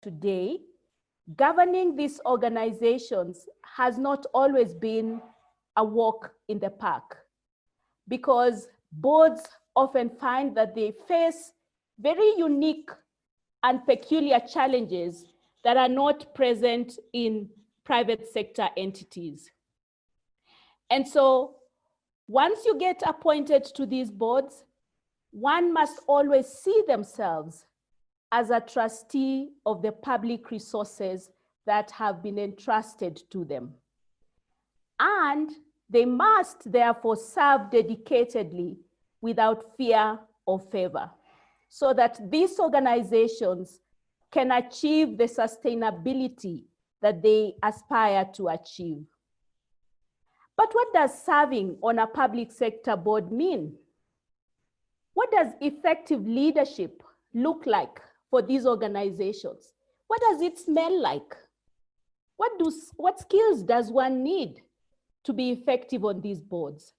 today, governing these organizations has not always been a walk in the park, because boards often find that they face very unique and peculiar challenges that are not present in private sector entities. And so once you get appointed to these boards, one must always see themselves as a trustee of the public resources that have been entrusted to them. And they must therefore serve dedicatedly without fear or favor, so that these organizations can achieve the sustainability that they aspire to achieve. But what does serving on a public sector board mean? What does effective leadership look like for these organizations? What does it smell like? What skills does one need to be effective on these boards?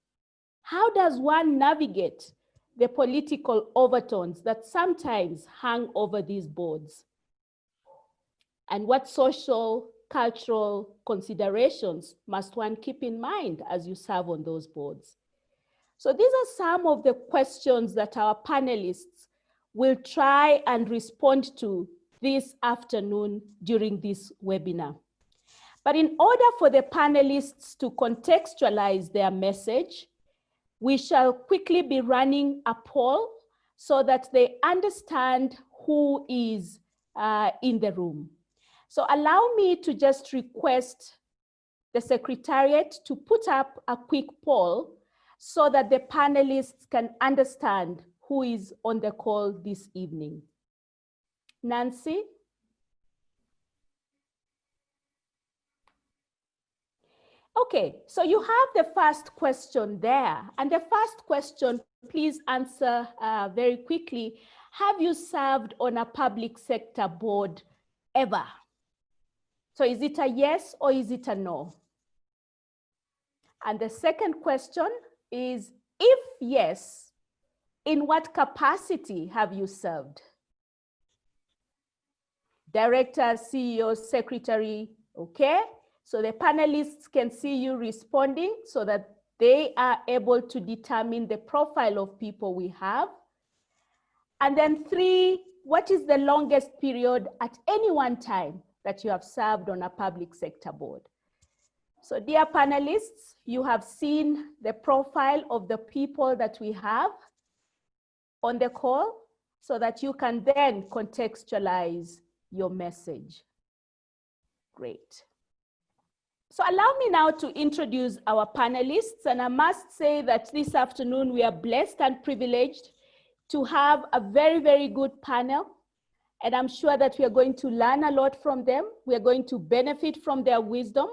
How does one navigate the political overtones that sometimes hang over these boards? And what social, cultural considerations must one keep in mind as you serve on those boards? So these are some of the questions that our panelists will try and respond to this afternoon during this webinar. But in order for the panelists to contextualize their message, we shall quickly be running a poll so that they understand who is in the room. So allow me to just request the Secretariat to put up a quick poll so that the panelists can understand who is on the call this evening. Nancy? Okay, so you have the first question there. And the first question, please answer very quickly. Have you served on a public sector board ever? So is it a yes or is it a no? And the second question is, if yes, in what capacity have you served? Director, CEO, secretary, okay? So the panelists can see you responding so that they are able to determine the profile of people we have. And then 3, what is the longest period at any one time that you have served on a public sector board? So dear panelists, you have seen the profile of the people that we have on the call so that you can then contextualize your message. Great. So allow me now to introduce our panelists, and I must say that this afternoon we are blessed and privileged to have a very, very good panel, and I'm sure that we are going to learn a lot from them. We are going to benefit from their wisdom.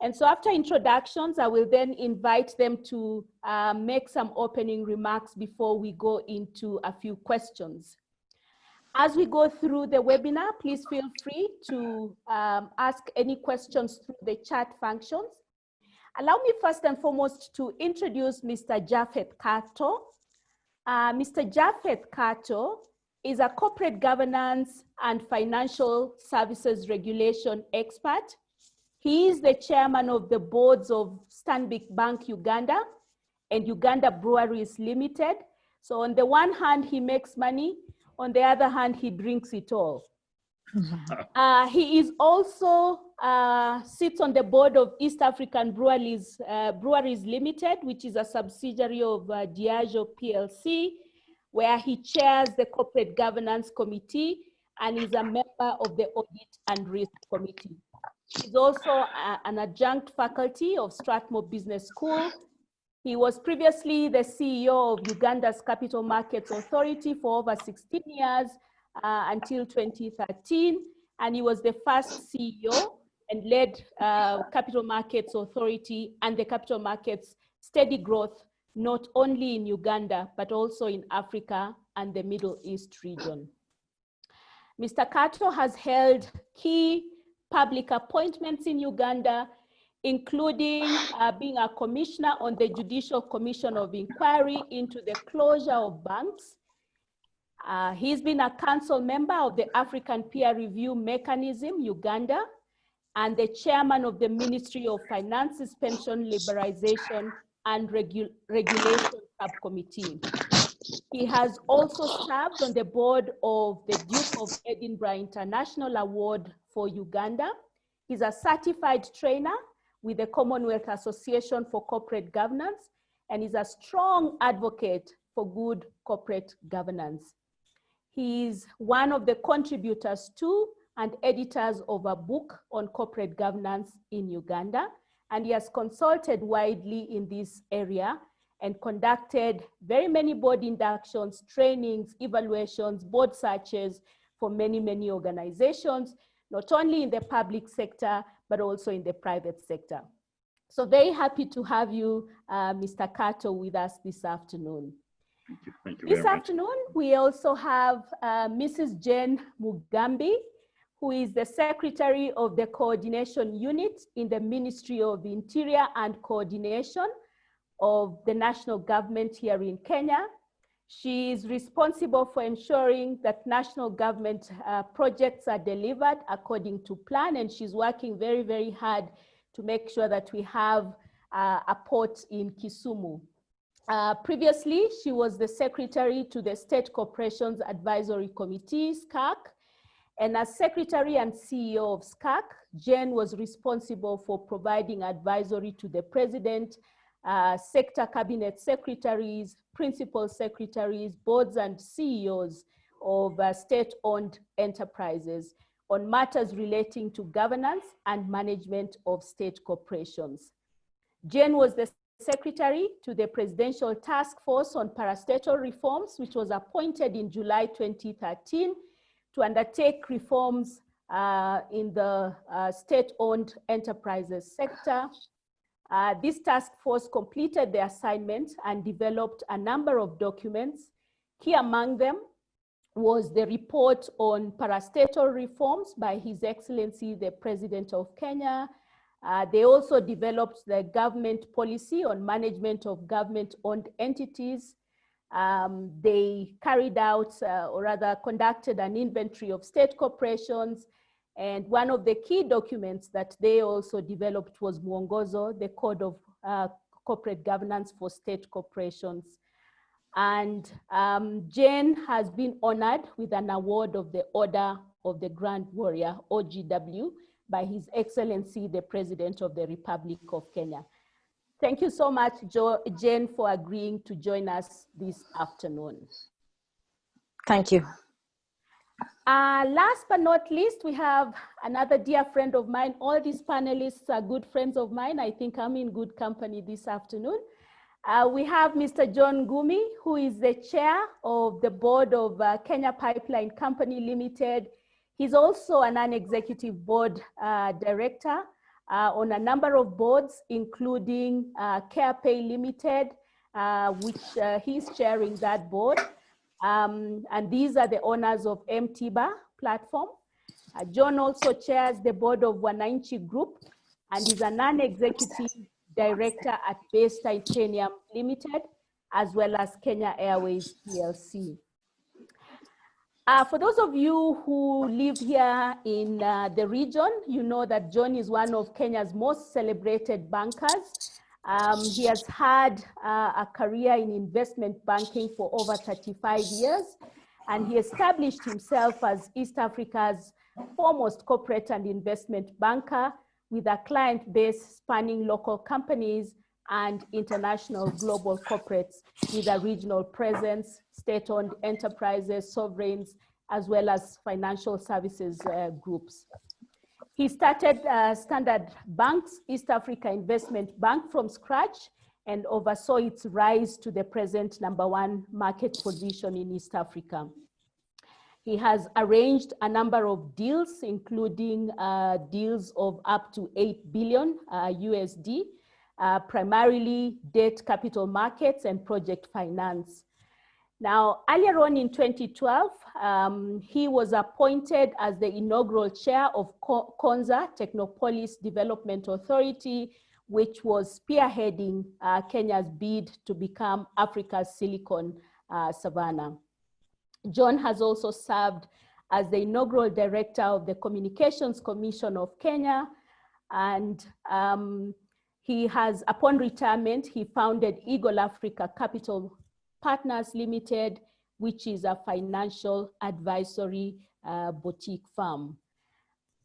And so after introductions, I will then invite them to make some opening remarks before we go into a few questions. As we go through the webinar, please feel free to ask any questions through the chat functions. Allow me first and foremost to introduce Mr. Japhet Kato. Mr. Japhet Kato is a corporate governance and financial services regulation expert. He is the chairman of the boards of Stanbic Bank Uganda and Uganda Breweries Limited. So on the one hand, he makes money. On the other hand, he drinks it all. He is also sits on the board of East African Breweries Limited, which is a subsidiary of Diageo PLC, where he chairs the corporate governance committee and is a member of the audit and risk committee. He's also an adjunct faculty of Strathmore Business School. He was previously the CEO of Uganda's Capital Markets Authority for over 16 years until 2013. And he was the first CEO and led Capital Markets Authority and the capital markets steady growth, not only in Uganda, but also in Africa and the Middle East region. Mr. Kato has held key public appointments in Uganda, including being a commissioner on the Judicial Commission of Inquiry into the closure of banks. He's been a council member of the African Peer Review Mechanism, Uganda, and the chairman of the Ministry of Finance's Pension Liberalization and Regulation Subcommittee. He has also served on the board of the Duke of Edinburgh International Award for Uganda. He's a certified trainer with the Commonwealth Association for Corporate Governance, and is a strong advocate for good corporate governance. He's one of the contributors to and editors of a book on corporate governance in Uganda, and he has consulted widely in this area and conducted very many board inductions, trainings, evaluations, board searches for many, many organizations, not only in the public sector, but also in the private sector. So very happy to have you, Mr. Kato, with us this afternoon. Thank you. Thank you very much. This afternoon, we also have Mrs. Jane Mugambi, who is the Secretary of the Coordination Unit in the Ministry of the Interior and Coordination of the national government here in Kenya. She is responsible for ensuring that national government projects are delivered according to plan, and she's working very, very hard to make sure that we have a port in Kisumu. Previously, she was the secretary to the State Corporations Advisory Committee, SCAC, and as secretary and CEO of SCAC, Jane was responsible for providing advisory to the president, sector cabinet secretaries, principal secretaries, boards and CEOs of state-owned enterprises on matters relating to governance and management of state corporations. Jane was the secretary to the Presidential Task Force on Parastatal Reforms, which was appointed in July 2013 to undertake reforms in the state-owned enterprises sector. This task force completed the assignment and developed a number of documents. Key among them was the report on parastatal reforms by His Excellency, the President of Kenya. They also developed the government policy on management of government-owned entities. They carried out, or rather conducted an inventory of state corporations. And one of the key documents that they also developed was Mwongozo, the Code of Corporate Governance for State Corporations. And Jane has been honored with an award of the Order of the Grand Warrior, OGW, by His Excellency, the President of the Republic of Kenya. Thank you so much, Jane, for agreeing to join us this afternoon. Thank you. Last but not least, we have another dear friend of mine. All these panelists are good friends of mine. I think I'm in good company this afternoon. We have Mr. John Gumi, who is the chair of the board of Kenya Pipeline Company Limited. He's also a non-executive board director on a number of boards, including CarePay Limited, which he's chairing that board. And these are the owners of MTIBA platform. John also chairs the board of Wananchi Group and is a non-executive director at Base Titanium Limited, as well as Kenya Airways PLC. For those of you who live here in the region, you know that John is one of Kenya's most celebrated bankers. He has had a career in investment banking for over 35 years, and he established himself as East Africa's foremost corporate and investment banker with a client base spanning local companies and international global corporates with a regional presence, state-owned enterprises, sovereigns, as well as financial services groups. He started Standard Bank's East Africa Investment Bank from scratch and oversaw its rise to the present #1 market position in East Africa. He has arranged a number of deals, including deals of up to 8 billion USD, primarily debt capital markets and project finance. Now, earlier on in 2012, he was appointed as the inaugural chair of Konza Technopolis Development Authority, which was spearheading Kenya's bid to become Africa's Silicon Savannah. John has also served as the inaugural director of the Communications Commission of Kenya. And he has, upon retirement, he founded Eagle Africa Capital Partners Limited, which is a financial advisory boutique firm.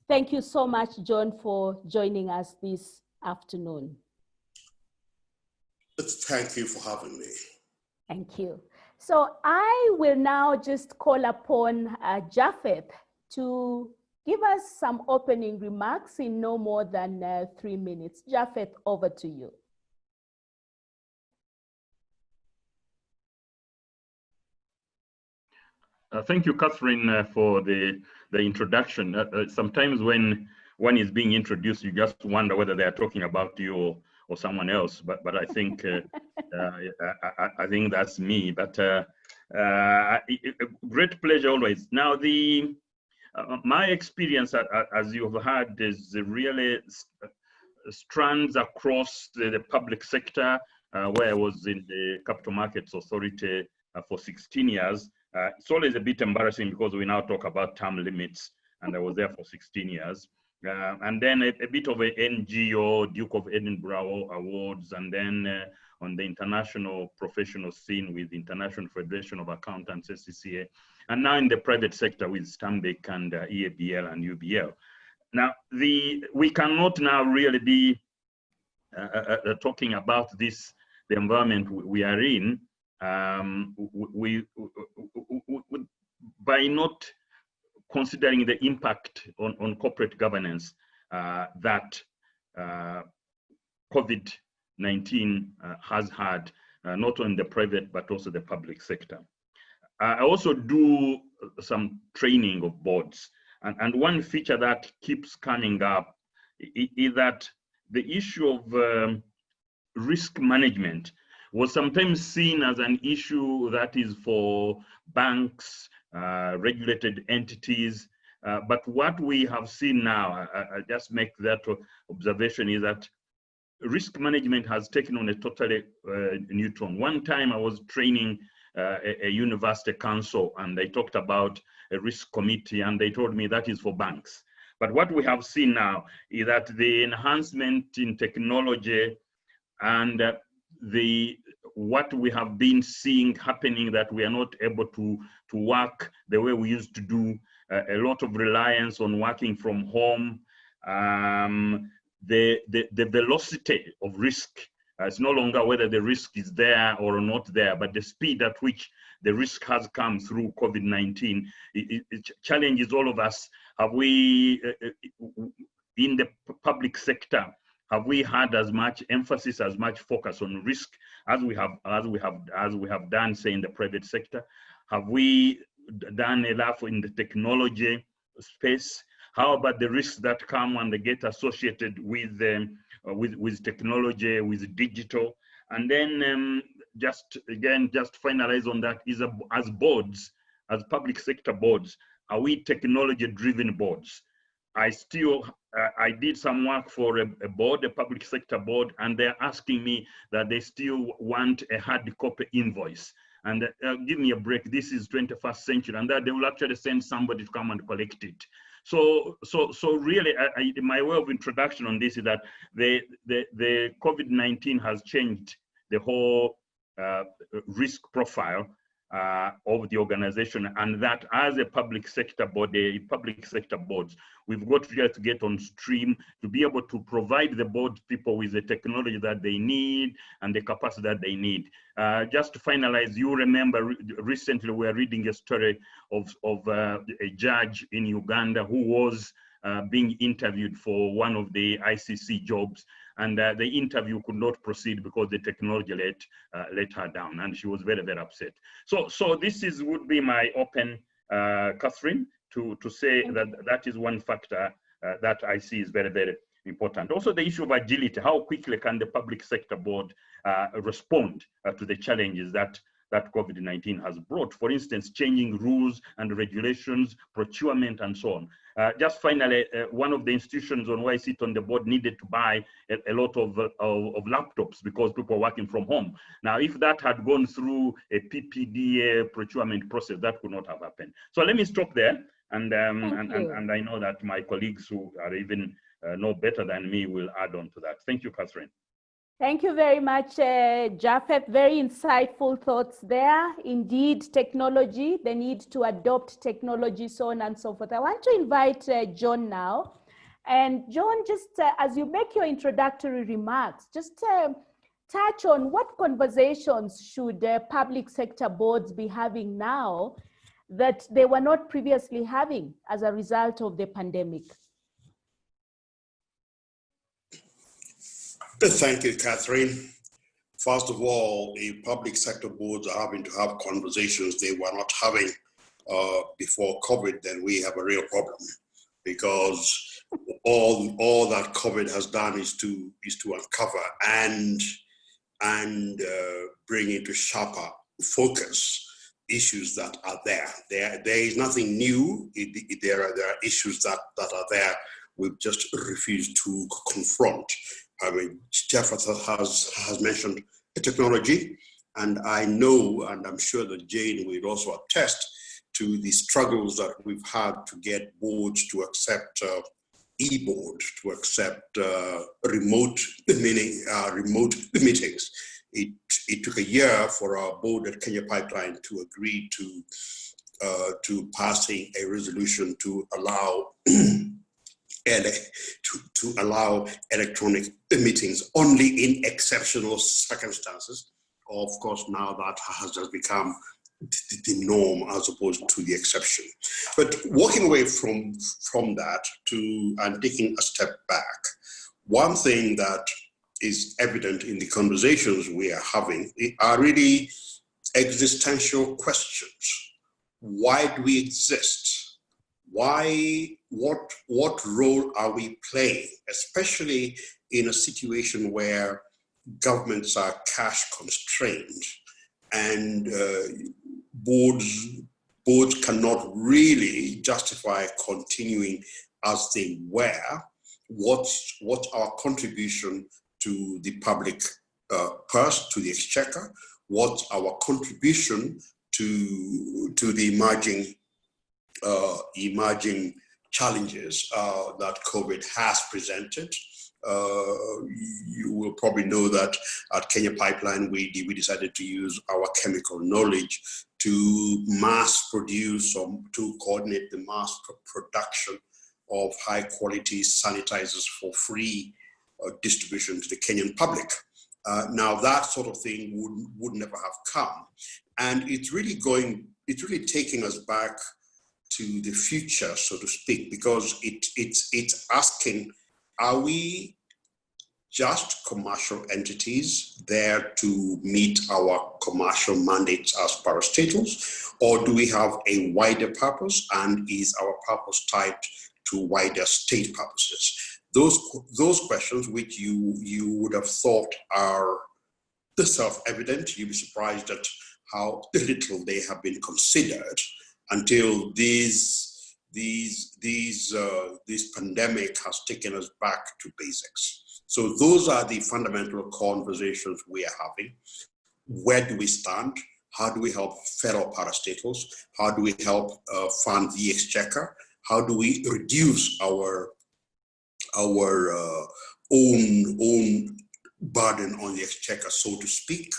Thank you so much, John, for joining us this afternoon. Thank you for having me. Thank you. So I will now just call upon Japheth to give us some opening remarks in no more than 3 minutes. Japheth, over to you. Thank you, Catherine, for the introduction. Sometimes when one is being introduced, you just wonder whether they are talking about you or someone else. But I think I think that's me. But great pleasure always. Now my experience, as you have heard, is really strands across the public sector, where I was in the Capital Markets Authority for 16 years. It's always a bit embarrassing because we now talk about term limits, and I was there for 16 years. And then a bit of an NGO, Duke of Edinburgh Awards, and then on the international professional scene with International Federation of Accountants, SCCA, and now in the private sector with Stanbic and EABL and UBL. Now, we cannot now really be talking about this, the environment we are in, by not considering the impact on corporate governance that COVID-19 has had, not only in the private, but also the public sector. I also do some training of boards. And one feature that keeps coming up is that the issue of risk management was sometimes seen as an issue that is for banks, regulated entities. But what we have seen now, I just make that observation, is that risk management has taken on a totally new tone. One time I was training a university council, and they talked about a risk committee, and they told me that is for banks. But what we have seen now is that the enhancement in technology and what we have been seeing happening, that we are not able to work the way we used to do, a lot of reliance on working from home, the velocity of risk. It's no longer whether the risk is there or not there, but the speed at which the risk has come through COVID-19. It challenges all of us. Have we, in the public sector, have we had as much emphasis, as much focus on risk as we have done, say, in the private sector? Have we done enough in the technology space? How about the risks that come and they get associated with technology, with digital? And then just finalize on that is, as boards, as public sector boards, are we technology-driven boards? I did some work for a board, a public sector board, and they're asking me that they still want a hard copy invoice. And give me a break, this is 21st century, and that they will actually send somebody to come and collect it. So really, my way of introduction on this is that the COVID-19 has changed the whole risk profile of the organization, and that as a public sector body, public sector boards, we've got to get on stream to be able to provide the board people with the technology that they need and the capacity that they need. Just to finalize, you remember recently we were reading a story of a judge in Uganda who was being interviewed for one of the ICC jobs, and the interview could not proceed because the technology let her down, and she was very, very upset. So this would be my open, Catherine, to say that is one factor that I see is very, very important. Also, the issue of agility. How quickly can the public sector board respond to the challenges that COVID-19 has brought? For instance, changing rules and regulations, procurement, and so on. Just finally, one of the institutions on where I sit on the board needed to buy a lot of laptops because people are working from home. Now, if that had gone through a PPDA procurement process, that could not have happened. So let me stop there. And I know that my colleagues who are even know better than me will add on to that. Thank you, Catherine. Thank you very much, Japheth. Very insightful thoughts there. Indeed, technology, the need to adopt technology, so on and so forth. I want to invite John now. And John, just as you make your introductory remarks, just touch on what conversations should public sector boards be having now that they were not previously having as a result of the pandemic. Thank you, Catherine. First of all, the public sector boards are having to have conversations they were not having before COVID. Then we have a real problem, because all that COVID has done is to uncover and bring into sharper focus issues that are there. There is nothing new. There are issues that are there. We've just refused to confront. I mean, Japheth has mentioned technology, and I know, and I'm sure that Jane will also attest to the struggles that we've had to get boards to accept e-board, to accept remote meetings. It took a year for our board at Kenya Pipeline to agree to passing a resolution to allow to allow electronic meetings only in exceptional circumstances. Of course, now that has just become the norm as opposed to the exception. But walking away from that and taking a step back, one thing that is evident in the conversations we are having are really existential questions. Why do we exist? Why, what role are we playing, especially in a situation where governments are cash constrained and boards cannot really justify continuing as they were? What's our contribution to the public purse, to the exchequer? What's our contribution to the emerging challenges that COVID has presented? You will probably know that at Kenya Pipeline, we decided to use our chemical knowledge to mass produce or to coordinate the mass production of high quality sanitizers for free distribution to the Kenyan public. Now that sort of thing would never have come. And it's really taking us back to the future, so to speak, because it's asking, are we just commercial entities there to meet our commercial mandates as parastatals, or do we have a wider purpose, and is our purpose tied to wider state purposes? Those questions, which you would have thought are the self-evident, you'd be surprised at how little they have been considered until this pandemic has taken us back to basics. So those are the fundamental conversations we are having. Where do we stand? How do we help fellow parastatals? How do we help fund the exchequer? How do we reduce our own burden on the exchequer, so to speak?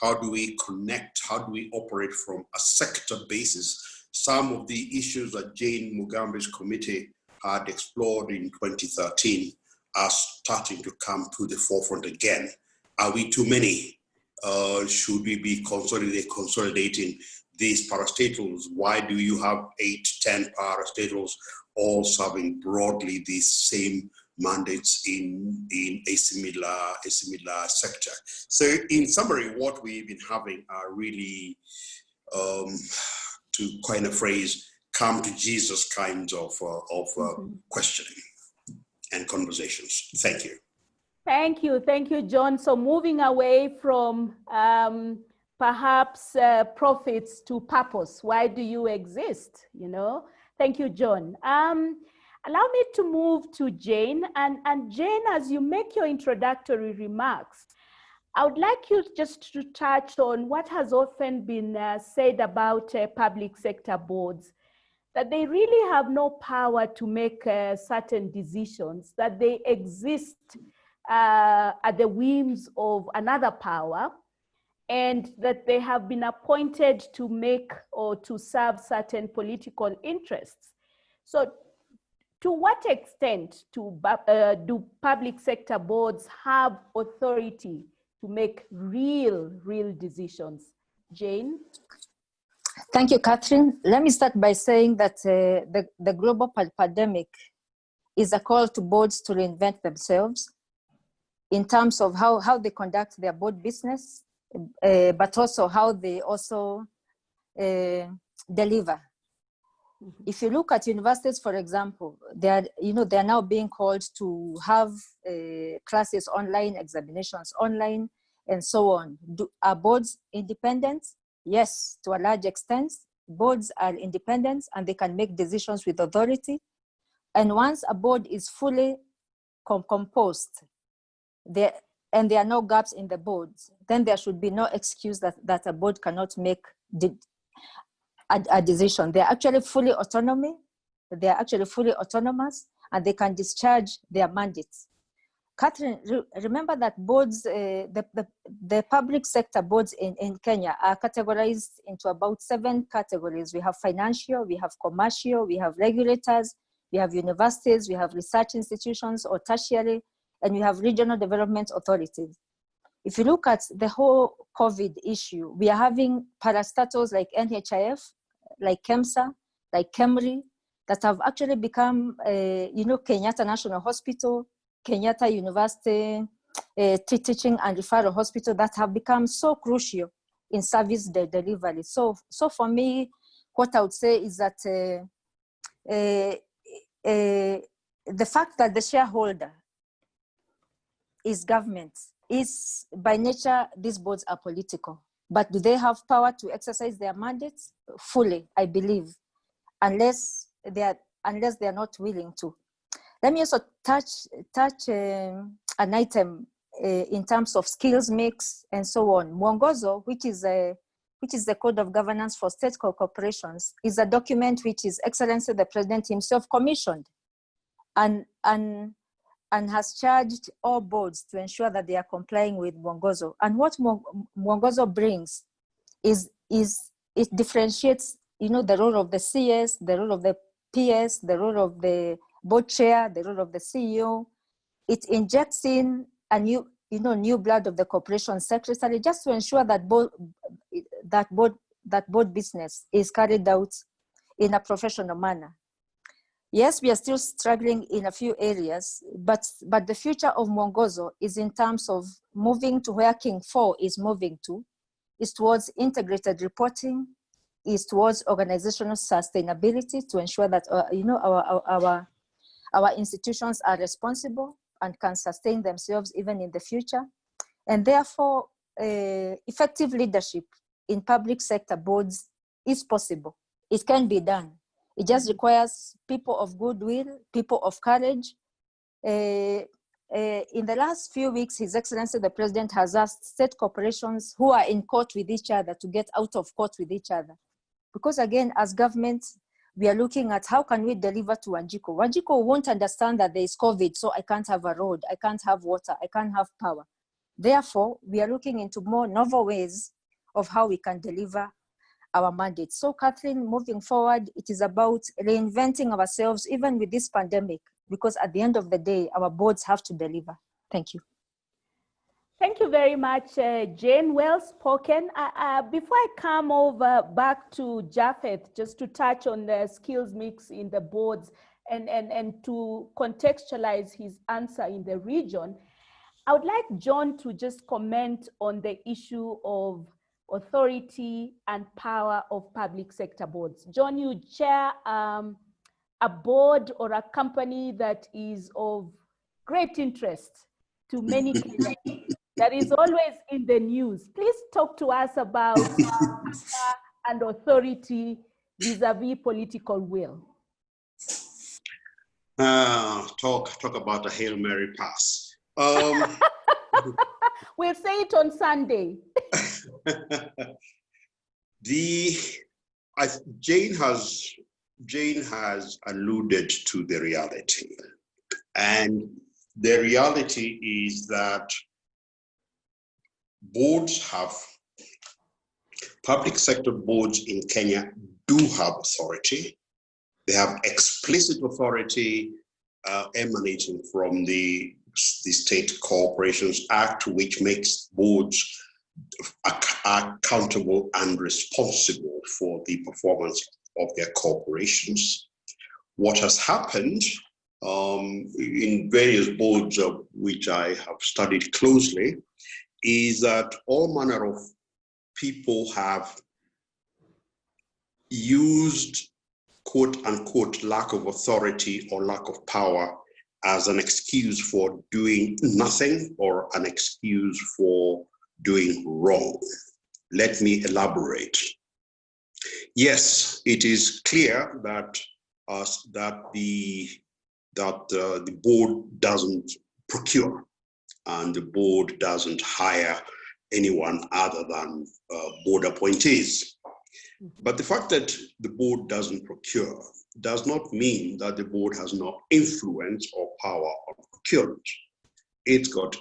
How do we connect? How do we operate from a sector basis? Some of the issues that Jane Mugambe's committee had explored in 2013 are starting to come to the forefront again. Are we too many? Should we be consolidating these parastatals? Why do you have 8, 10 parastatals all serving broadly the same mandates in a similar sector? So in summary, what we've been having are really, to coin a phrase, come to Jesus kinds of questioning and conversations. Thank you. Thank you, John. So moving away from perhaps profits to purpose, why do you exist? You know, thank you, John. Allow me to move to Jane. And Jane, as you make your introductory remarks, I would like you just to touch on what has often been said about public sector boards, that they really have no power to make certain decisions, that they exist at the whims of another power, and that they have been appointed to make or to serve certain political interests. So to what extent do public sector boards have authority to make real decisions? Jane? Thank you, Catherine. Let me start by saying that the global pandemic is a call to boards to reinvent themselves in terms of how they conduct their board business, but also how they also deliver. Mm-hmm. If you look at universities, for example, they are now being called to have classes online, examinations online, and so on. Are boards independent? Yes, to a large extent. Boards are independent and they can make decisions with authority. And once a board is fully composed, and there are no gaps in the boards, then there should be no excuse that a board cannot make a decision. They're actually fully autonomous, and they can discharge their mandates. Catherine, remember that boards, the public sector boards in Kenya are categorized into about 7 categories. We have financial, we have commercial, we have regulators, we have universities, we have research institutions or tertiary, and we have regional development authorities. If you look at the whole COVID issue, we are having parastatals like NHIF, like KEMSA, like KEMRI, that have actually become, Kenyatta National Hospital, Kenyatta University Teaching and Referral Hospital, that have become so crucial in service delivery. So for me, what I would say is that the fact that the shareholder is government is by nature, these boards are political. But do they have power to exercise their mandates? Fully, I believe, unless they are not willing to. Let me also touch an item in terms of skills mix and so on. Mwongozo, which is the code of governance for state corporations, is a document which His Excellency the President himself commissioned and has charged all boards to ensure that they are complying with Mwongozo. And what Mwongozo brings is it differentiates, the role of the CS, the role of the PS, the role of the board chair, the role of the CEO. It injects in a new blood of the corporation secretary, just to ensure that board business is carried out in a professional manner. Yes, we are still struggling in a few areas, but the future of Mwongozo is in terms of moving to where King 4 is moving to, is towards integrated reporting, is towards organizational sustainability to ensure that our institutions are responsible and can sustain themselves even in the future. And therefore, effective leadership in public sector boards is possible. It can be done. It just requires people of goodwill, people of courage. In the last few weeks, His Excellency the President has asked state corporations who are in court with each other to get out of court with each other. Because again, as government, we are looking at how can we deliver to Wanjiko. Wanjiko won't understand that there is COVID, so I can't have a road, I can't have water, I can't have power. Therefore, we are looking into more novel ways of how we can deliver our mandate. So Catherine, moving forward, it is about reinventing ourselves even with this pandemic, because at the end of the day, our boards have to deliver. Thank you. Thank you very much, Jane. Well spoken. Before I come over back to Japheth, just to touch on the skills mix in the boards and to contextualize his answer in the region, I would like John to just comment on the issue of authority and power of public sector boards. John, you chair a board or a company that is of great interest to many Kenyans, that is always in the news. Please talk to us about power and authority vis-a-vis political will. Talk about a Hail Mary pass. We'll say it on Sunday. Jane has alluded to the reality, and the reality is that public sector boards in Kenya do have authority. They have explicit authority emanating from the State Corporations Act, which makes boards accountable and responsible for the performance of their corporations. What has happened in various boards which I have studied closely is that all manner of people have used quote unquote lack of authority or lack of power as an excuse for doing nothing or an excuse for doing wrong. Let me elaborate. Yes, it is clear that the board doesn't procure and the board doesn't hire anyone other than board appointees. But the fact that the board doesn't procure does not mean that the board has no influence or power on procurement. It's got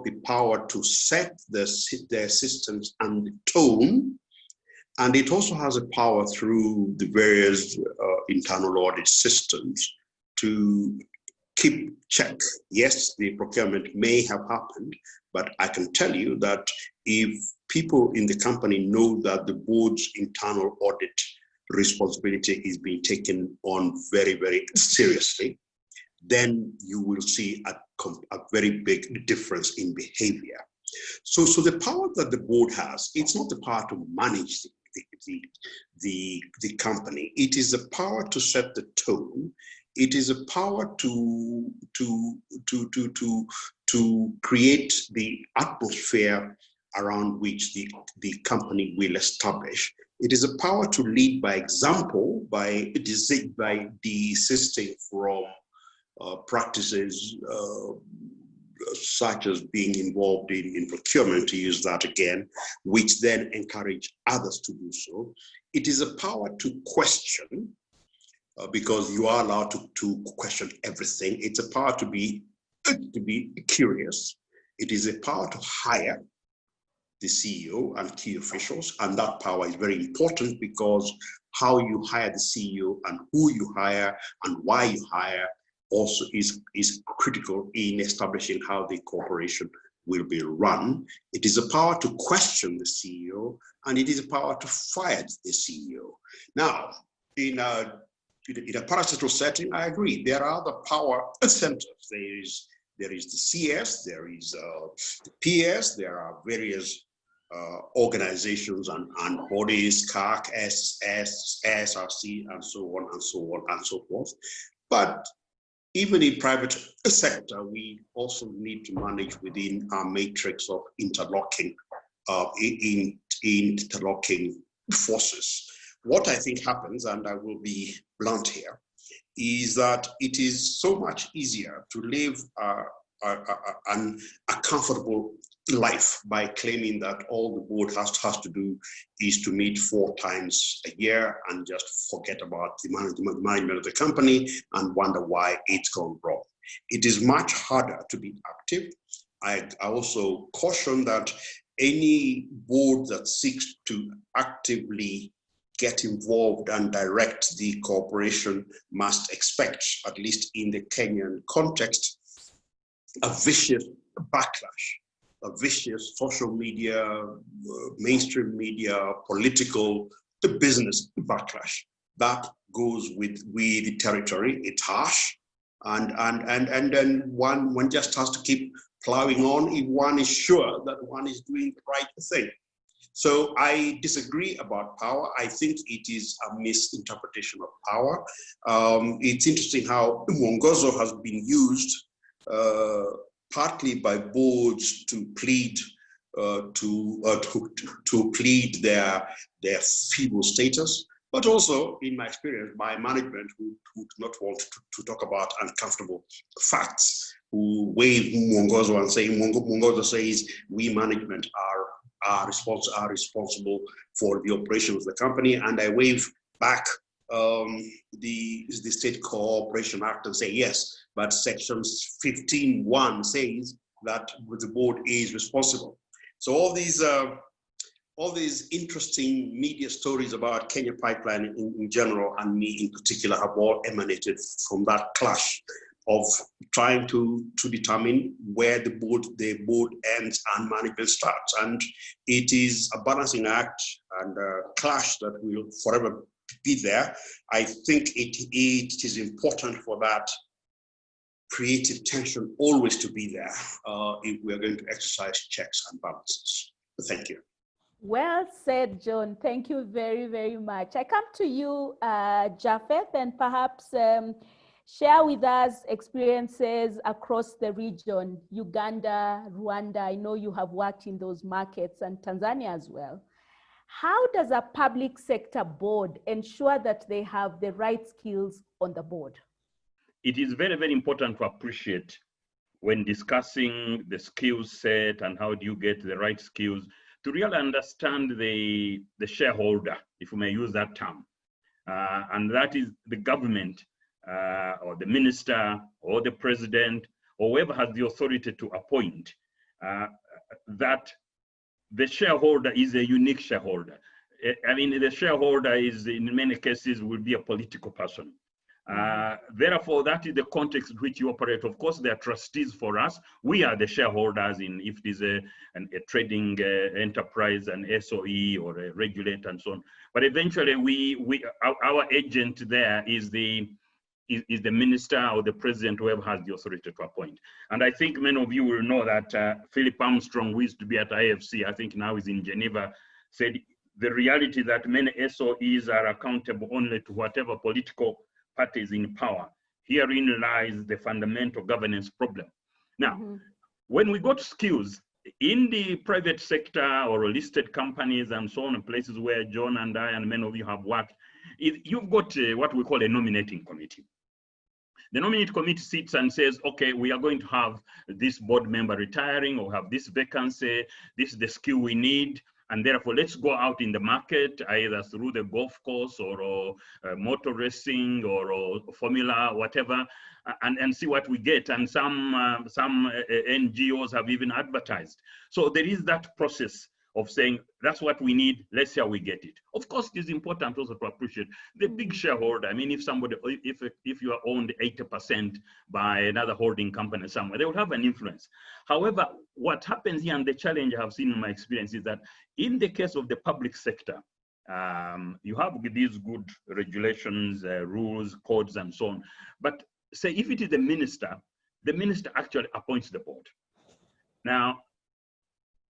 the power to set the systems and the tone, and it also has a power through the various internal audit systems to keep check. Yes, the procurement may have happened, but I can tell you that if people in the company know that the board's internal audit responsibility is being taken on very, very seriously, then you will see a very big difference in behavior. So the power that the board has, it's not the power to manage the company. It is the power to set the tone. It is a power to create the atmosphere around which the company will establish. It is a power to lead by example, by desisting from practices such as being involved in procurement, to use that again, which then encourage others to do so. It is a power to question, because you are allowed to question everything. It's a power to be curious. It is a power to hire the CEO and key officials, and that power is very important because how you hire the CEO and who you hire and why you hire also is critical in establishing how the corporation will be run. It is a power to question the CEO, and it is a power to fire the CEO. Now, in a parastatal setting, I agree. There are other power centers. There is the CS, there is the PS, there are various organizations and bodies, CAC, SS, SRC, and so on and so on and so forth. But even in private sector, we also need to manage within our matrix of interlocking forces. What I think happens, and I will be blunt here, is that it is so much easier to live a comfortable life by claiming that all the board has to do is to meet 4 times a year and just forget about the management of the company and wonder why it's gone wrong. It is much harder to be active. I also caution that any board that seeks to actively get involved and direct the corporation must expect, at least in the Kenyan context, a vicious backlash, a vicious social media, mainstream media, political, business backlash. That goes with the territory. It's harsh, and then one just has to keep plowing on if one is sure that one is doing the right thing. So I disagree about power. I think it is a misinterpretation of power. It's interesting how Mwongozo has been used partly by boards to plead to plead their feeble status, but also, in my experience, by management who do not want to talk about uncomfortable facts, who wave Mwongozo and say, Mwongozo says we management are responsible for the operation of the company, and I wave back the State Cooperation Act and say yes, but Section 15(1) says that the board is responsible. So all these interesting media stories about Kenya Pipeline in general, and me in particular, have all emanated from that clash of trying to determine where the board ends and management starts. And it is a balancing act and a clash that will forever be there. I think it is important for that creative tension always to be there if we are going to exercise checks and balances. Thank you. Well said, John. Thank you very, very much. I come to you, Japheth, and perhaps share with us experiences across the region, Uganda, Rwanda. I know you have worked in those markets, and Tanzania as well. How does a public sector board ensure that they have the right skills on the board? It is very, very important to appreciate when discussing the skill set and how do you get the right skills, to really understand the shareholder, if we may use that term. And that is the government or the minister or the president or whoever has the authority to appoint, that the shareholder is a unique shareholder. I mean, the shareholder is, in many cases, will be a political person. Therefore, that is the context in which you operate. Of course, they are trustees for us. We are the shareholders in if it is a trading enterprise, an SOE or a regulator and so on. But eventually, our agent there is the minister or the president, whoever has the authority to appoint. And I think many of you will know that Philip Armstrong, who used to be at IFC, I think now is in Geneva, said the reality that many SOEs are accountable only to whatever political parties in power. Herein lies the fundamental governance problem. Now, when we go to skills, in the private sector or listed companies and so on, places where John and I and many of you have worked, you've got what we call a nominating committee. The nominating committee sits and says, okay, we are going to have this board member retiring or have this vacancy, this is the skill we need. And therefore, let's go out in the market, either through the golf course or motor racing or formula, whatever, and see what we get. And some NGOs have even advertised. So there is that process of saying, that's what we need, let's see how we get it. Of course, it is important also to appreciate the big shareholder. I mean, if somebody, if you are owned 80% by another holding company somewhere, they will have an influence. However, what happens here, and the challenge I have seen in my experience, is that in the case of the public sector, you have these good regulations, rules, codes, and so on. But say if it is the minister actually appoints the board. Now,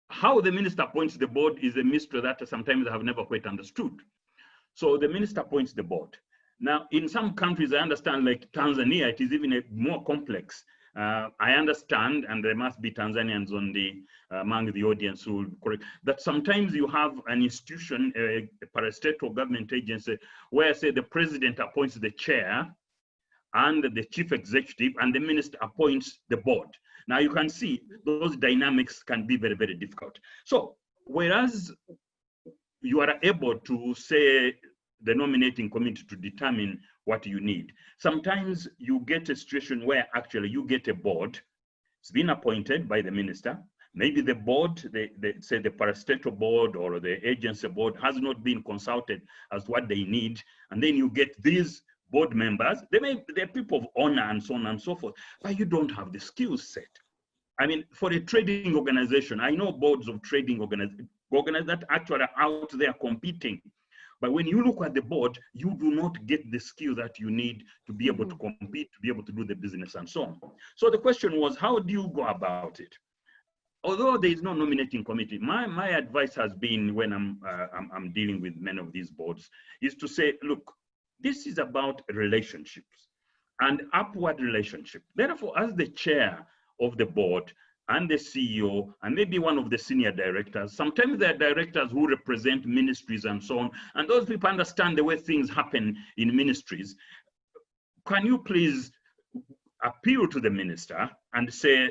how the minister appoints the board is a mystery that sometimes I have never quite understood. So the minister appoints the board. Now, in some countries, I understand, like Tanzania, it is even more complex. I understand, and there must be Tanzanians on among the audience who will correct, that sometimes you have an institution, a parastatal government agency, where, say, the president appoints the chair and the chief executive, and the minister appoints the board. Now you can see those dynamics can be very, very difficult. So whereas you are able to say the nominating committee to determine what you need, sometimes you get a situation where actually you get a board, it's been appointed by the minister, maybe the board, say the parastatal board or the agency board has not been consulted as what they need, and then you get these board members, they're people of honor and so on and so forth, but you don't have the skill set. I mean, for a trading organization, I know boards of trading organizations that actually are out there competing. But when you look at the board, you do not get the skill that you need to be able to compete, to be able to do the business and so on. So the question was, how do you go about it? Although there is no nominating committee, my advice has been when I'm dealing with many of these boards is to say, look, this is about relationships and upward relationship. Therefore, as the chair of the board, and the CEO, and maybe one of the senior directors. Sometimes there are directors who represent ministries and so on, and those people understand the way things happen in ministries. Can you please appeal to the minister and say,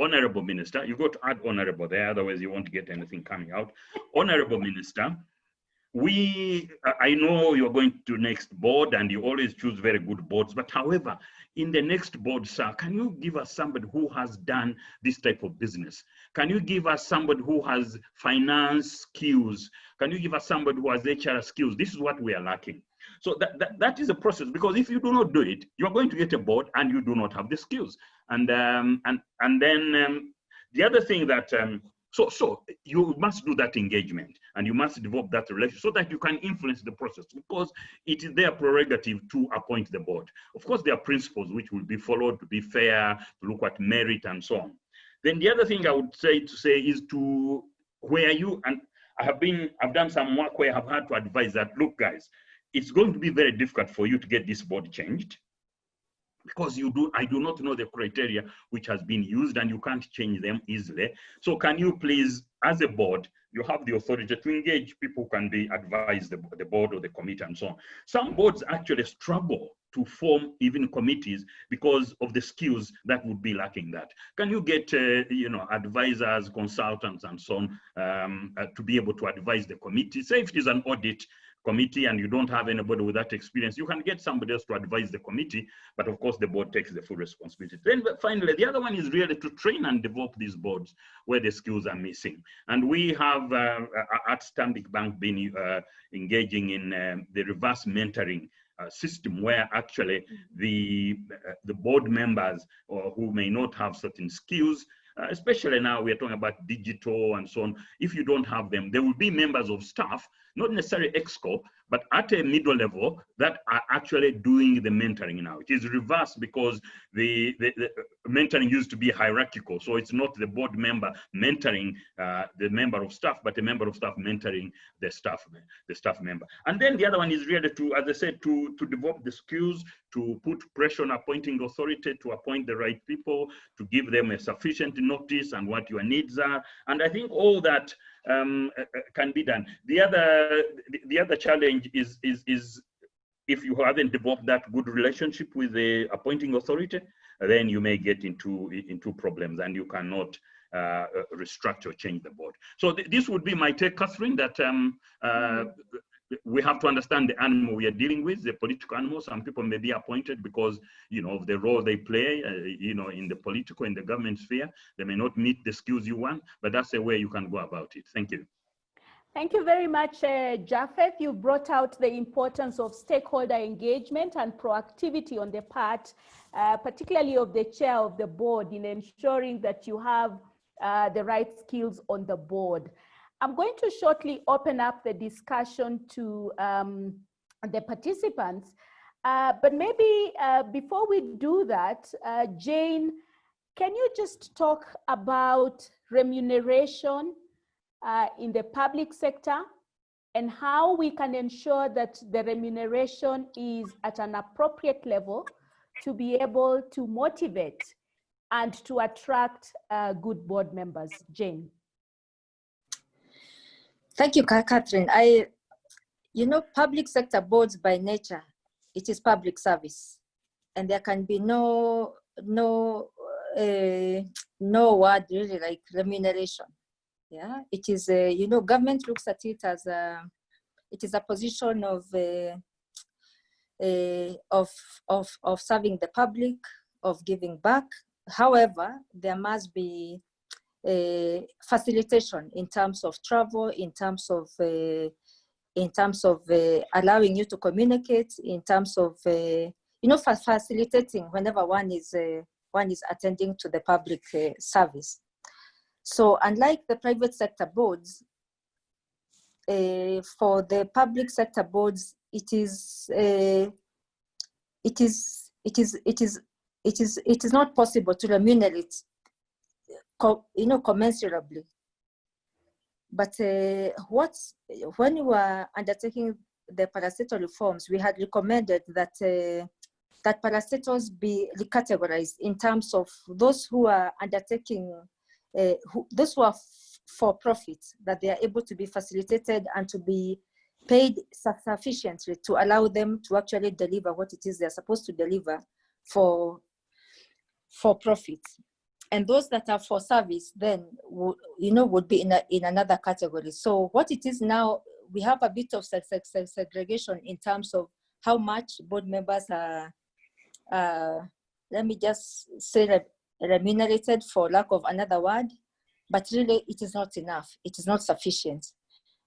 Honorable Minister, you've got to add honorable there, otherwise you won't get anything coming out. Honorable Minister, I know you're going to next board and you always choose very good boards, but however, in the next board, sir, can you give us somebody who has done this type of business? Can you give us somebody who has finance skills? Can you give us somebody who has HR skills? This is what we are lacking. So that is a process, because if you do not do it, you're going to get a board and you do not have the skills. And then the other thing that, so you must do that engagement and you must develop that relationship so that you can influence the process, because it is their prerogative to appoint the board. Of course, there are principles which will be followed to be fair, to look at merit and so on. Then the other thing I would say is to where you, and I've done some work where I've had to advise that, look guys, it's going to be very difficult for you to get this board changed, because I do not know the criteria which has been used and you can't change them easily. So can you please, as a board, you have the authority to engage people who can be advised, the board or the committee and so on. Some boards actually struggle to form even committees because of the skills that would be lacking that. Can you get, advisors, consultants and so on to be able to advise the committee? Say if it is an audit committee and you don't have anybody with that experience, you can get somebody else to advise the committee, but of course the board takes the full responsibility. Then finally, the other one is really to train and develop these boards where the skills are missing. And we have at Stanbic Bank been engaging in the reverse mentoring system, where actually the board members who may not have certain skills, especially now we're talking about digital and so on, if you don't have them, there will be members of staff, not necessarily EXCO, but at a middle level that are actually doing the mentoring now. It is reversed because the mentoring used to be hierarchical. So it's not the board member mentoring the member of staff, but the member of staff mentoring the staff member. And then the other one is really to, as I said, to develop the skills, to put pressure on appointing authority, to appoint the right people, to give them a sufficient notice and what your needs are. And I think all that can be done. The other challenge is if you haven't developed that good relationship with the appointing authority, then you may get into problems and you cannot restructure or change the board. So this would be my take, Catherine, that we have to understand the animal we are dealing with, the political animal. Some people may be appointed because, of the role they play, in the political, in the government sphere. They may not meet the skills you want, but that's the way you can go about it. Thank you. Thank you very much, Japheth. You brought out the importance of stakeholder engagement and proactivity on the part, particularly of the chair of the board, in ensuring that you have the right skills on the board. I'm going to shortly open up the discussion to the participants, but maybe before we do that, Jane, can you just talk about remuneration in the public sector and how we can ensure that the remuneration is at an appropriate level to be able to motivate and to attract good board members? Jane. Thank you, Catherine. Public sector boards by nature, it is public service, and there can be no word really like remuneration. Yeah, it is government looks at it as it is a position of serving the public, of giving back. However, there must be facilitation in terms of travel, in terms of allowing you to communicate, in terms of facilitating whenever one is attending to the public service. So unlike the private sector boards, for the public sector boards, it is not possible to remunerate commensurably. But when we were undertaking the parastatal reforms, we had recommended that that parastatals be recategorized in terms of those who are undertaking those who are for profit, that they are able to be facilitated and to be paid sufficiently to allow them to actually deliver what it is they're supposed to deliver for profit. And those that are for service then would be in another category. So what it is now, we have a bit of segregation in terms of how much board members are, let me just say, remunerated, for lack of another word, but really it is not enough. It is not sufficient.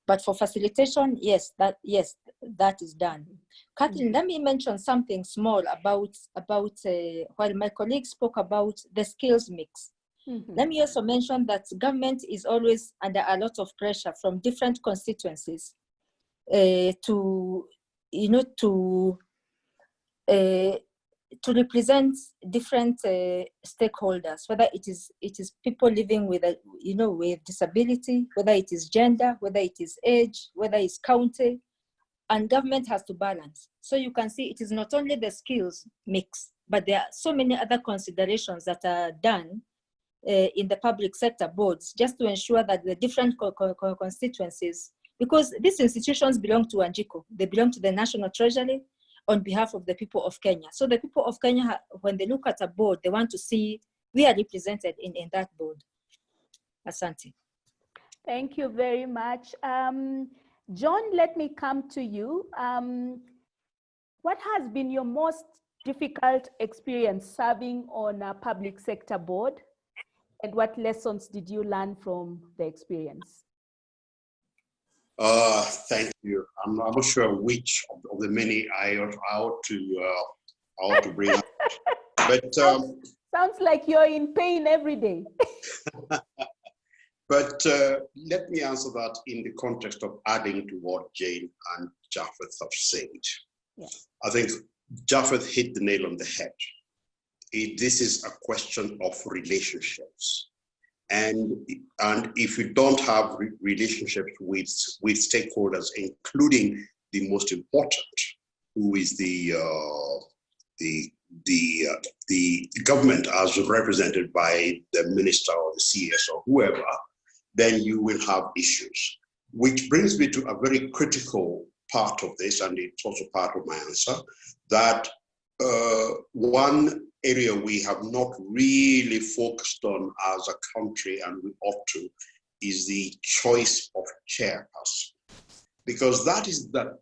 But for facilitation, yes, that is done. Kathleen, let me mention something small about while my colleague spoke about the skills mix. Let me also mention that government is always under a lot of pressure from different constituencies to represent different stakeholders, whether it is people living with with disability, whether it is gender, whether it is age, whether it's county, and government has to balance. So you can see it is not only the skills mix, but there are so many other considerations that are done in the public sector boards, just to ensure that the different constituencies, because these institutions belong to Anjiko, they belong to the National Treasury on behalf of the people of Kenya. So the people of Kenya, when they look at a board, they want to see we are represented in that board. Asante. Thank you very much. John, let me come to you. What has been your most difficult experience serving on a public sector board? And what lessons did you learn from the experience? Thank you. I'm not sure which of the many I ought to bring up. But sounds like you're in pain every day. But let me answer that in the context of adding to what Jane and Japheth have said. Yeah. I think Japheth hit the nail on the head. This is a question of relationships. And if you don't have relationships with stakeholders, including the most important, who is the government as represented by the minister or the CS or whoever, then you will have issues. Which brings me to a very critical part of this, and it's also part of my answer, that one area we have not really focused on as a country, and we ought to, is the choice of chairperson. Because that is the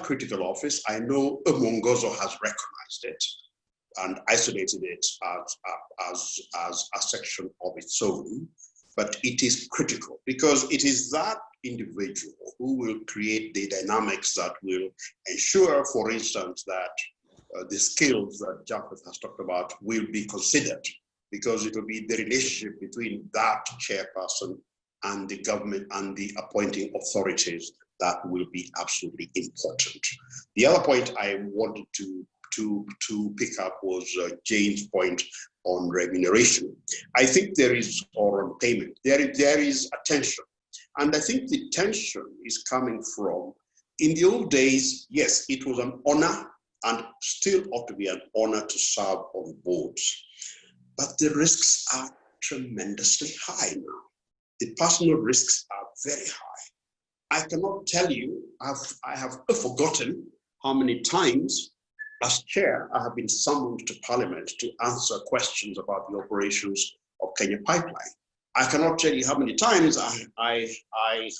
critical office. I know Mongozo has recognized it and isolated it as a section of its own, but it is critical because it is that individual who will create the dynamics that will ensure, for instance, that the skills that Japheth has talked about will be considered, because it will be the relationship between that chairperson and the government and the appointing authorities that will be absolutely important. The other point I wanted to pick up was Jane's point on remuneration. I think there is, or on payment, there is a tension. And I think the tension is coming from, in the old days, yes, it was an honor and still ought to be an honor to serve on boards. But the risks are tremendously high now. The personal risks are very high. I cannot tell you, I have forgotten how many times as chair I have been summoned to Parliament to answer questions about the operations of Kenya Pipeline. I cannot tell you how many times I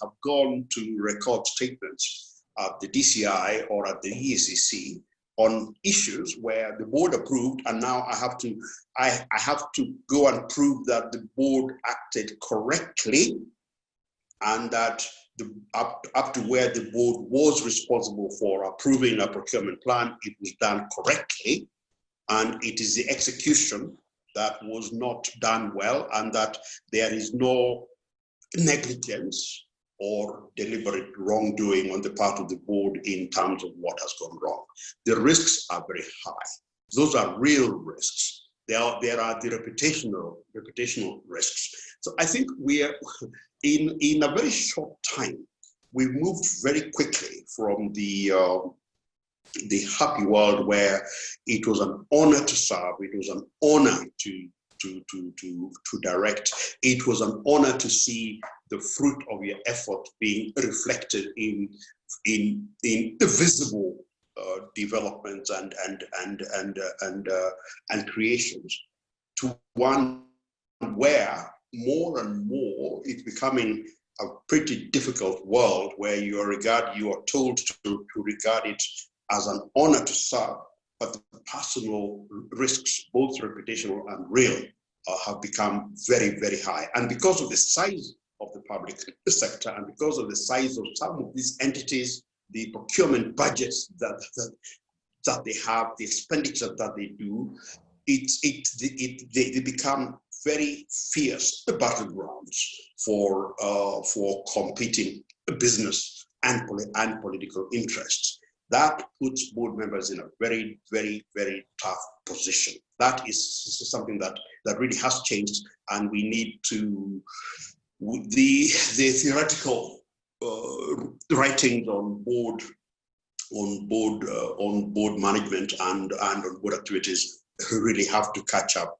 have gone to record statements at the DCI or at the EACC on issues where the board approved, and now I have to go and prove that the board acted correctly, and that up to where the board was responsible for approving a procurement plan, it was done correctly, and it is the execution that was not done well, and that there is no negligence or deliberate wrongdoing on the part of the board in terms of what has gone wrong. The risks are very high. Those are real risks. There are the reputational risks. So I think we are, in a very short time, we moved very quickly from the happy world where it was an honor to serve, it was an honor direct. It was an honor to see the fruit of your effort being reflected in visible developments and creations, to one where more and more it's becoming a pretty difficult world where you are told to regard it as an honor to serve, but the personal risks, both reputational and real, have become very, very high. And because of the size of the public sector and because of the size of some of these entities, the procurement budgets that they have, the expenditure that they do, they become very fierce battlegrounds for competing business and political interests. That puts board members in a very, very, very tough position. That is something that really has changed, and we need to, the theoretical writings on board management and on board activities really have to catch up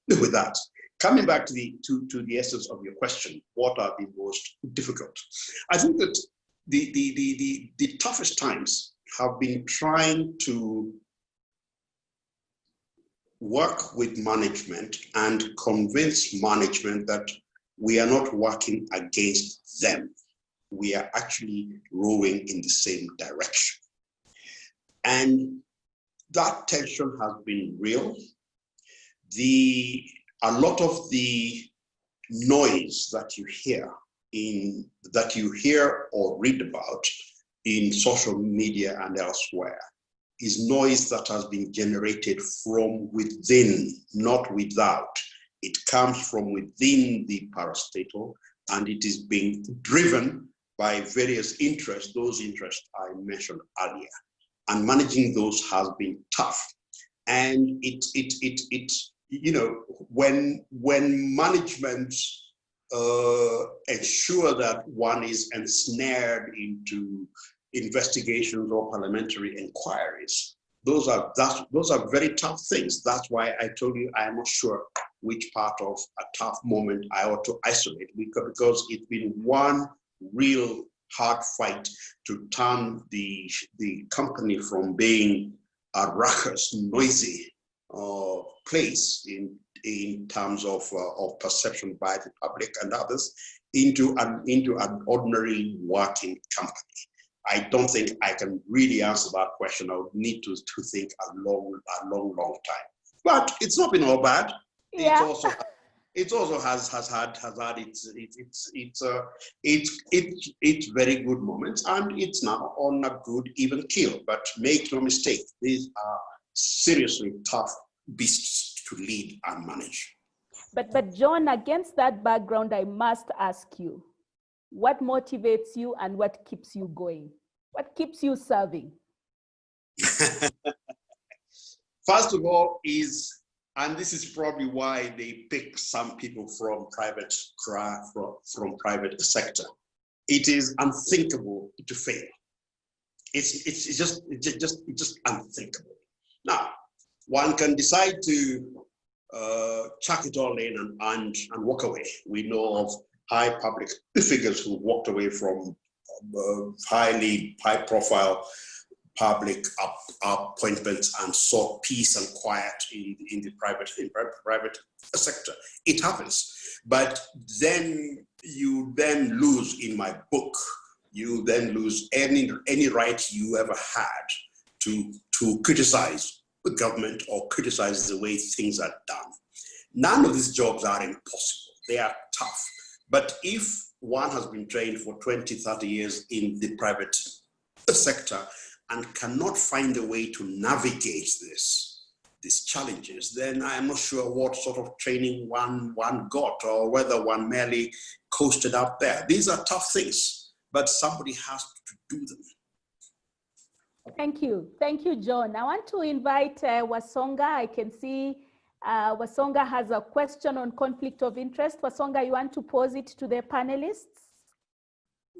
with that. Coming back to the essence of your question, what are the most difficult? I think that the toughest times have been trying to work with management and convince management that we are not working against them. We are actually rowing in the same direction. And that tension has been real. A lot of the noise that you hear or read about in social media and elsewhere is noise that has been generated from within, not without. It comes from within the parastatal, and it is being driven by various interests, those interests I mentioned earlier. And managing those has been tough. And when management ensure that one is ensnared into investigations or parliamentary inquiries, those are very tough things. That's why I told you I am not sure which part of a tough moment I ought to isolate, because it's been one real hard fight to turn the company from being a raucous, noisy place in terms of perception by the public and others into an ordinary working company. I don't think I can really answer that question. I would need to think a long time. But it's not been all bad. Yeah. It also has had its very good moments, and it's now on a good even keel. But make no mistake, these are seriously tough beasts to lead and manage. But John, against that background, I must ask you, what motivates you and what keeps you going? What keeps you serving? First of all and this is probably why they pick some people from private sector. It is unthinkable to fail. It's just unthinkable. Now, one can decide to chuck it all in and walk away. We know of high public figures who walked away from high-profile public appointments and sought peace and quiet in the private sector. It happens, but then you lose, in my book, you then lose any right you ever had to criticize the government or criticize the way things are done. None of these jobs are impossible. They are tough. But if one has been trained for 20, 30 years in the private sector and cannot find a way to navigate these challenges, then I am not sure what sort of training one got, or whether one merely coasted out there. These are tough things, but somebody has to do them. Thank you, John. I want to invite Wasonga. I can see Wasonga has a question on conflict of interest. Wasonga, you want to pose it to the panelists?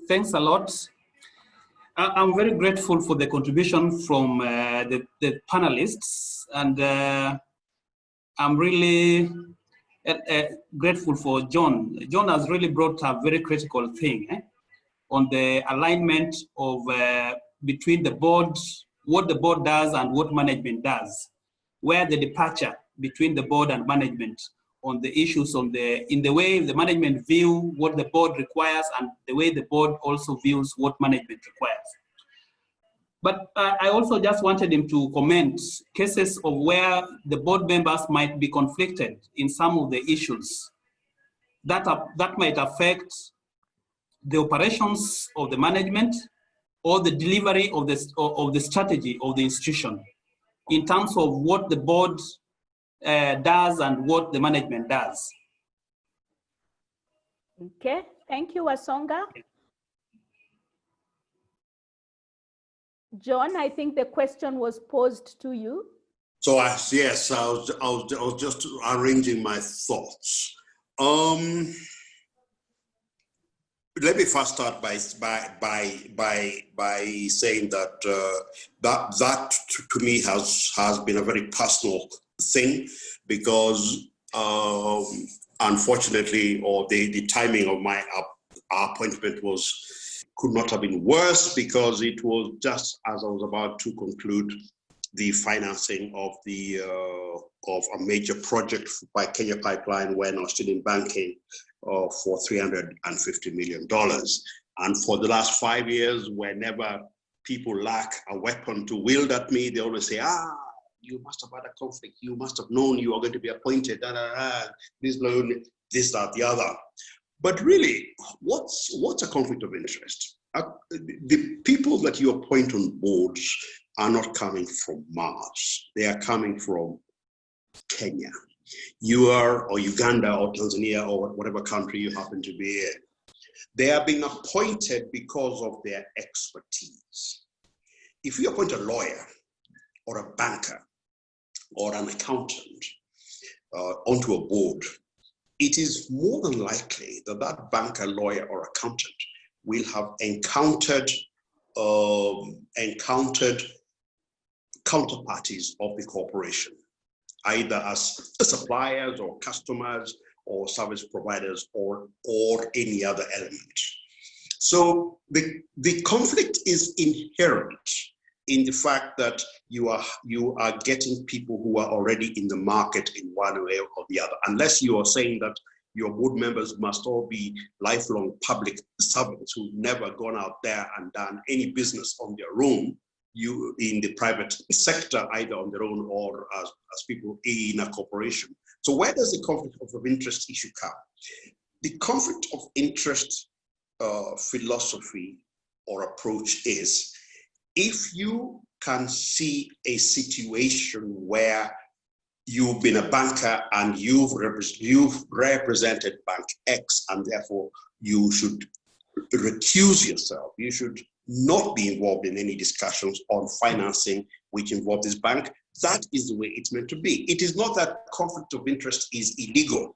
Thanks a lot. I'm very grateful for the contribution from the panelists, and I'm really grateful for John. John has really brought a very critical thing on the alignment of between the board, what the board does and what management does, where the departure between the board and management on the issues in the way the management view what the board requires and the way the board also views what management requires. But I also just wanted him to comment cases of where the board members might be conflicted in some of the issues that might affect the operations of the management or the delivery of the strategy of the institution in terms of what the board does and what the management does. Okay, thank you, Wasonga. John, I think the question was posed to you. So yes, I was just arranging my thoughts. Let me first start by saying that that to me has been a very personal thing, because unfortunately, or the timing of my appointment could not have been worse, because it was just as I was about to conclude the financing of of a major project by Kenya Pipeline when I was still in banking for $350 million. And for the last 5 years, whenever people lack a weapon to wield at me, they always say, you must have had a conflict. You must have known you are going to be appointed. This loan, this, that, the other. But really, what's a conflict of interest? The people that you appoint on boards are not coming from Mars. They are coming from Kenya. You are, or Uganda, or Tanzania, or whatever country you happen to be in. They are being appointed because of their expertise. If you appoint a lawyer, or a banker, or an accountant onto a board, it is more than likely that that banker, lawyer, or accountant will have encountered counterparties of the corporation, either as suppliers or customers or service providers or any other element. So the conflict is inherent in the fact that you are getting people who are already in the market in one way or the other, unless you are saying that your board members must all be lifelong public servants who've never gone out there and done any business on their own, you in the private sector, either on their own or as people in a corporation. So where does the conflict of interest issue come? The conflict of interest philosophy or approach is, if you can see a situation where you've been a banker and you've represented Bank X, and therefore you should recuse yourself. You should not be involved in any discussions on financing which involve this bank. That is the way it's meant to be. It is not that conflict of interest is illegal.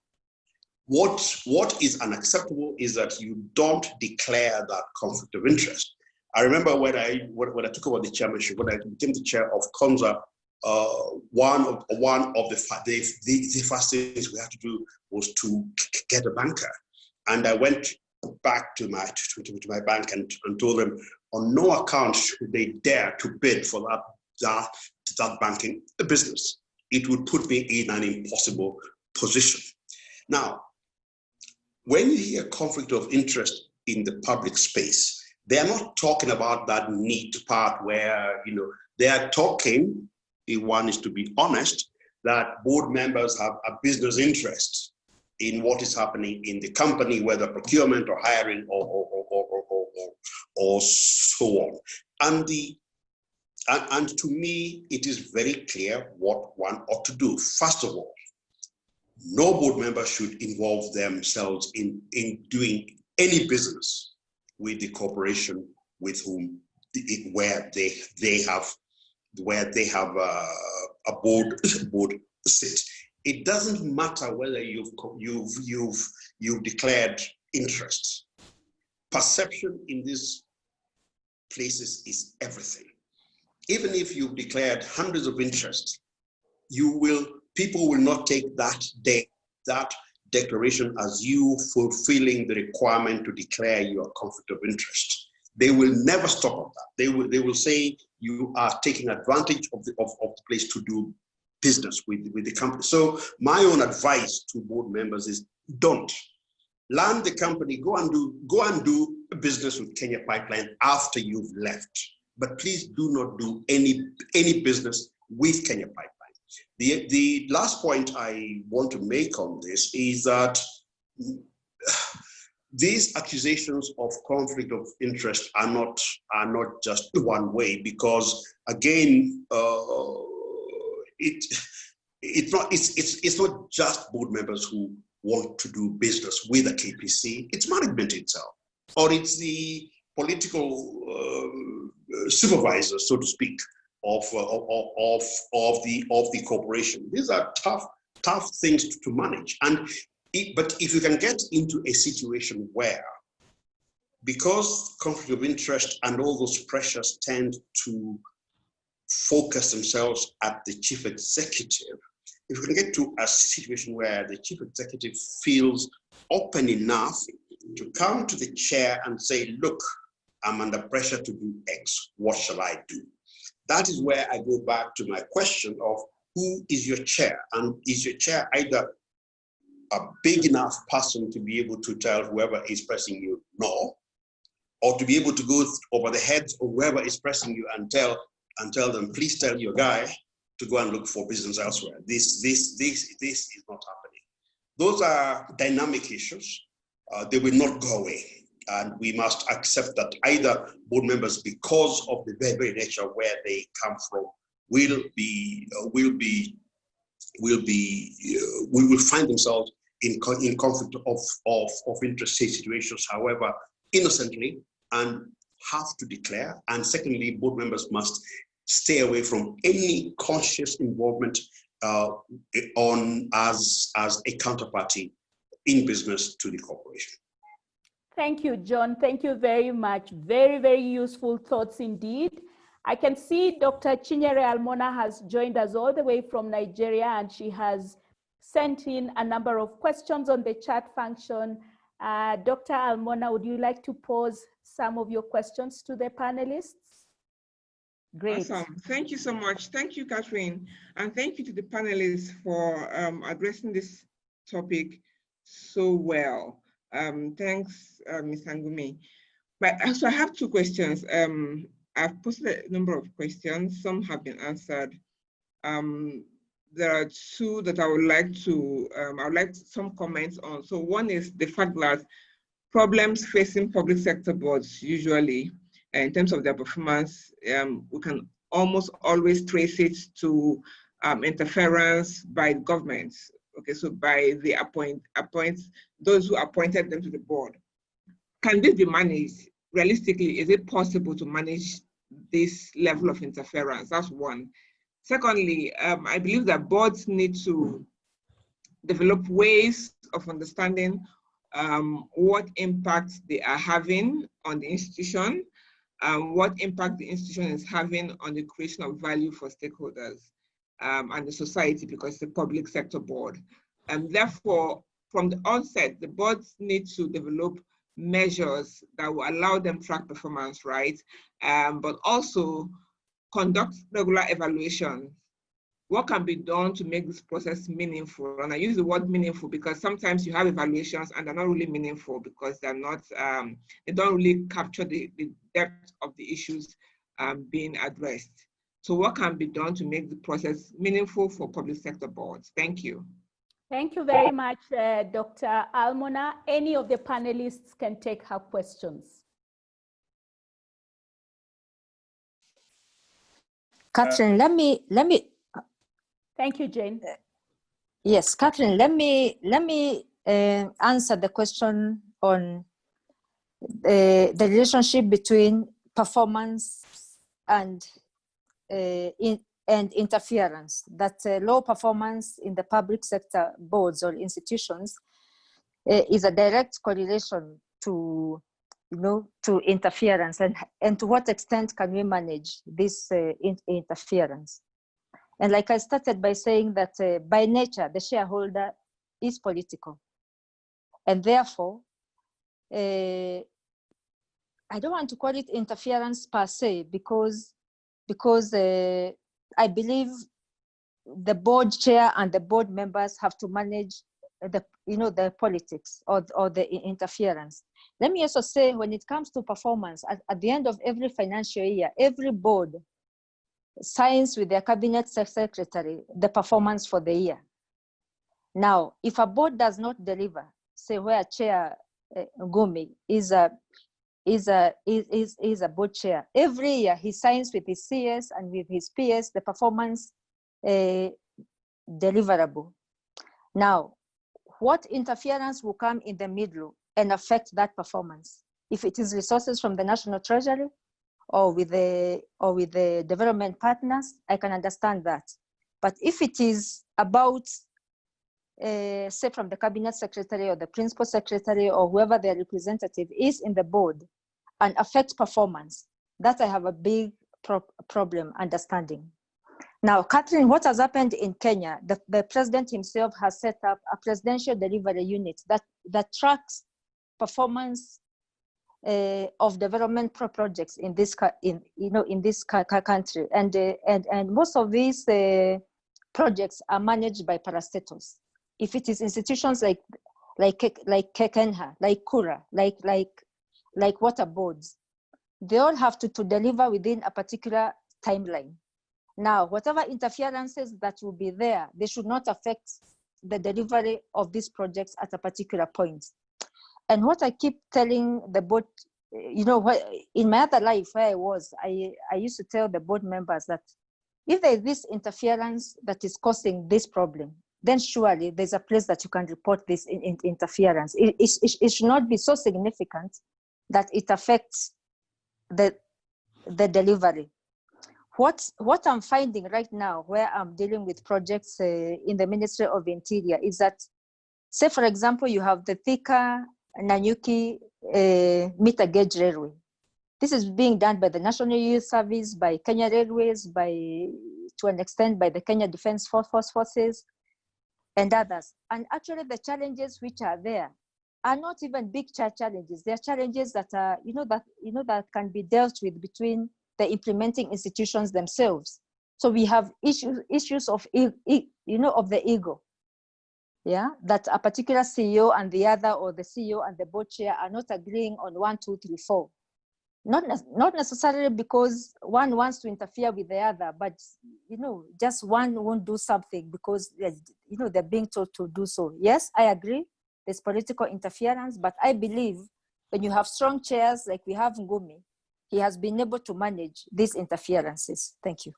What is unacceptable is that you don't declare that conflict of interest. I remember when I took over the chairmanship, when I became the chair of CONSA, one of the first things we had to do was to get a banker. And I went back to my bank and told them, on no account should they dare to bid for that banking business. It would put me in an impossible position. Now, when you hear conflict of interest in the public space, they are not talking about that neat part where, they are talking, if one is to be honest, that board members have a business interest in what is happening in the company, whether procurement or hiring or so on. And to me, it is very clear what one ought to do. First of all, no board member should involve themselves in doing any business with the corporation with whom where they have a board sit. It doesn't matter whether you've declared interest. Perception in these places is everything. Even if you've declared hundreds of interests, you will people will not take that declaration as you fulfilling the requirement to declare your conflict of interest. They will never stop at that. They will say you are taking advantage of the place to do business with the company. So my own advice to board members is don't. Land the company, go and do business with Kenya Pipeline after you've left. But please do not do any business with Kenya Pipeline. The last point I want to make on this is that these accusations of conflict of interest are not just one way, because again, it's not just board members who want to do business with the KPC. It's management itself, or it's the political supervisors, so to speak, of the corporation. These are tough things to manage. But if you can get into a situation where, because conflict of interest and all those pressures tend to focus themselves at the chief executive, if we can get to a situation where the chief executive feels open enough to come to the chair and say, look, I'm under pressure to do X, what shall I do? That is where I go back to my question of who is your chair? And is your chair either a big enough person to be able to tell whoever is pressing you no, or to be able to go over the heads of whoever is pressing you and tell them, please tell your guy to go and look for business elsewhere. This is not happening. Those are dynamic issues. They will not go away. And we must accept that either board members, because of the very nature where they come from, will find themselves in conflict of interest situations, however, innocently, and have to declare. And secondly, board members must stay away from any conscious involvement as a counterparty in business to the corporation. Thank you, John. Thank you very much. Very, very useful thoughts indeed. I can see Dr. Chinyere Almona has joined us all the way from Nigeria, and she has sent in a number of questions on the chat function. Dr. Almona, would you like to pose some of your questions to the panelists? Great. Awesome. Thank you so much. Thank you, Catherine. And thank you to the panelists for addressing this topic so well. Thanks, Ms. Gumi. But so I have two questions. I've posted a number of questions. Some have been answered. There are two that I would like some comments on. So one is the fact that problems facing public sector boards usually, in terms of their performance, we can almost always trace it to interference by governments. Okay, so by the those who appointed them to the board. Can this be managed? Realistically, is it possible to manage this level of interference? That's one. Secondly, I believe that boards need to develop ways of understanding what impact they are having on the institution, what impact the institution is having on the creation of value for stakeholders and the society, because it's a public sector board. And therefore, from the onset, the boards need to develop measures that will allow them track performance, right? But also conduct regular evaluation. What can be done to make this process meaningful? And I use the word meaningful because sometimes you have evaluations and they're not really meaningful because they're not, they don't really capture the depth of the issues being addressed. So what can be done to make the process meaningful for public sector boards? Thank you. Thank you very much, Dr. Almona. Any of the panelists can take her questions. Catherine, let me. Thank you, Jane. Yes, Catherine, let me answer the question on the relationship between performance and interference. That low performance in the public sector boards or institutions is a direct correlation to, to interference, and to what extent can we manage this interference? And like I started by saying that by nature, the shareholder is political. And therefore, I don't want to call it interference per se, because I believe the board chair and the board members have to manage the politics or the interference. Let me also say, when it comes to performance, at the end of every financial year, every board signs with their cabinet secretary the performance for the year. Now, if a board does not deliver, say where Chair Gumi is a board chair, every year he signs with his CS and with his PS the performance deliverable. Now, what interference will come in the middle and affect that performance? If it is resources from the National Treasury or with the development partners, I can understand that. But if it is about, say, from the cabinet secretary or the principal secretary or whoever their representative is in the board and affects performance, that I have a big problem understanding. Now, Catherine, what has happened in Kenya, the president himself has set up a presidential delivery unit that tracks performance of development projects in this country, and most of these projects are managed by parastatals. If it is institutions like Kekenha, like Kura, like water boards, they all have to deliver within a particular timeline. Now, whatever interferences that will be there, they should not affect the delivery of these projects at a particular point. And what I keep telling the board, in my other life where I was, I used to tell the board members that if there is this interference that is causing this problem, then surely there's a place that you can report this interference. It should not be so significant that it affects the delivery. What I'm finding right now, where I'm dealing with projects in the Ministry of Interior, is that, say, for example, you have the Thika Nanyuki meter gauge railway. This is being done by the National Youth Service, by Kenya Railways, to an extent by the Kenya Defense Forces, and others. And actually, the challenges which are there are not even big challenges. They are challenges that are, that can be dealt with between the implementing institutions themselves. So we have issues of of the ego. Yeah, that a particular CEO and the other, or the CEO and the board chair, are not agreeing on 1, 2, 3, 4. Not necessarily because one wants to interfere with the other, but just one won't do something because they're being told to do so. Yes, I agree. There's political interference, but I believe when you have strong chairs like we have Gumi, he has been able to manage these interferences. Thank you.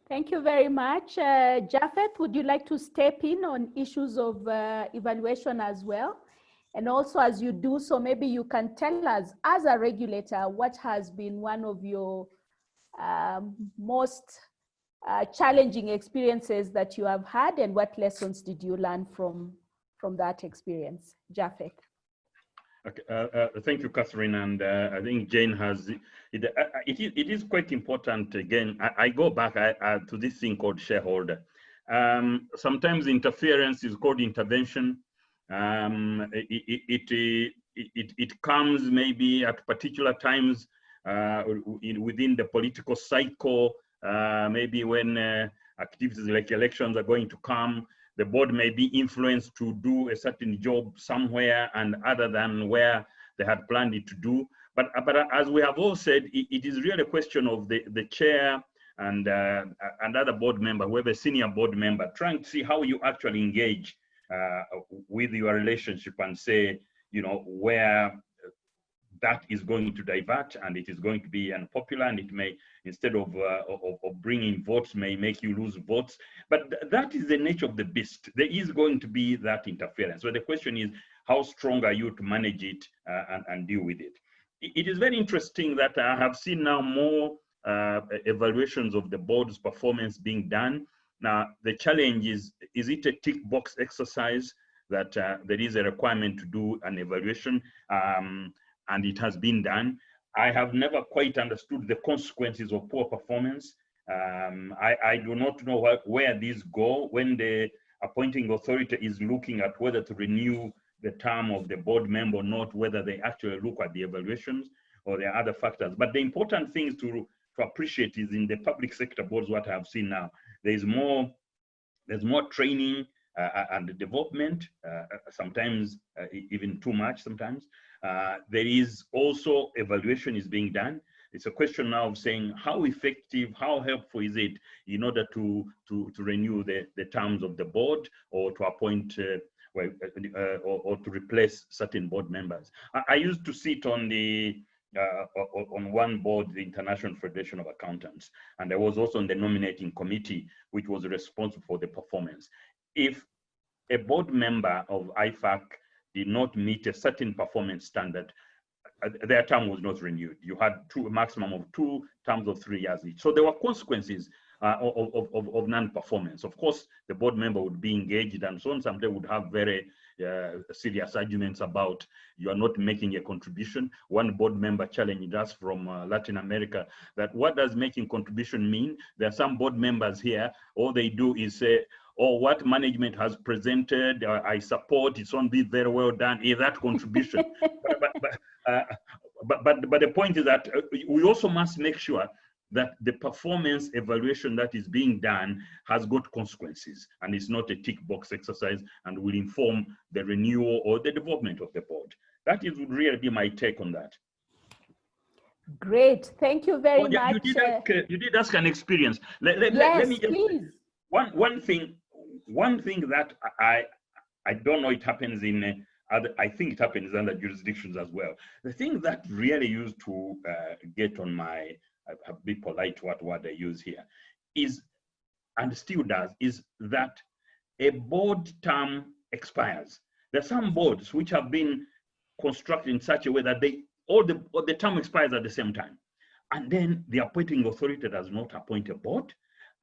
Thank you very much. Japheth, would you like to step in on issues of evaluation as well? And also, as you do so, maybe you can tell us, as a regulator, what has been one of your most challenging experiences that you have had, and what lessons did you learn from that experience? Japheth. Okay, thank you, Catherine, and I think Jane has it is quite important. Again, I go back to this thing called shareholder. Sometimes interference is called intervention. It comes maybe at particular times within the political cycle, maybe when activities like elections are going to come. The board may be influenced to do a certain job somewhere and other than where they had planned it to do. But as we have all said, it is really a question of the chair and other board member, whoever senior board member, trying to see how you actually engage with your relationship and say, where that is going to divert and it is going to be unpopular, and it may, instead of bringing votes, may make you lose votes. But that is the nature of the beast. There is going to be that interference. So the question is, how strong are you to manage it and deal with it? It is very interesting that I have seen now more evaluations of the board's performance being done. Now, the challenge is it a tick box exercise that there is a requirement to do an evaluation? And it has been done. I have never quite understood the consequences of poor performance. I do not know where these go when the appointing authority is looking at whether to renew the term of the board member or not, whether they actually look at the evaluations or the other factors. But the important thing to appreciate is in the public sector boards, what I have seen now, there's more training and development, sometimes even too much sometimes. There is also evaluation is being done. It's a question now of saying how effective, how helpful is it in order to renew the terms of the board or to appoint or to replace certain board members. I used to sit on the on one board, the International Federation of Accountants, and I was also on the nominating committee, which was responsible for the performance. If a board member of IFAC did not meet a certain performance standard, their term was not renewed. You had a maximum of 2 terms of 3 years each. So there were consequences of non-performance. Of course, the board member would be engaged and so on. Some they would have very serious arguments about you are not making a contribution. One board member challenged us from Latin America that what does making contribution mean? There are some board members here, all they do is say, oh, what management has presented, I support, it's on be very well done, is that contribution? But the point is that we also must make sure that the performance evaluation that is being done has got consequences and it's not a tick box exercise and will inform the renewal or the development of the board. That would really be my take on that. Great, thank you very much. You did ask an experience. Let me just please. One thing that I don't know, it happens in I think it happens in other jurisdictions as well. The thing that really used to get on my, I'll be polite what word I use here, is, and still does, is that a board term expires. There are some boards which have been constructed in such a way that all the term expires at the same time. And then the appointing authority does not appoint a board.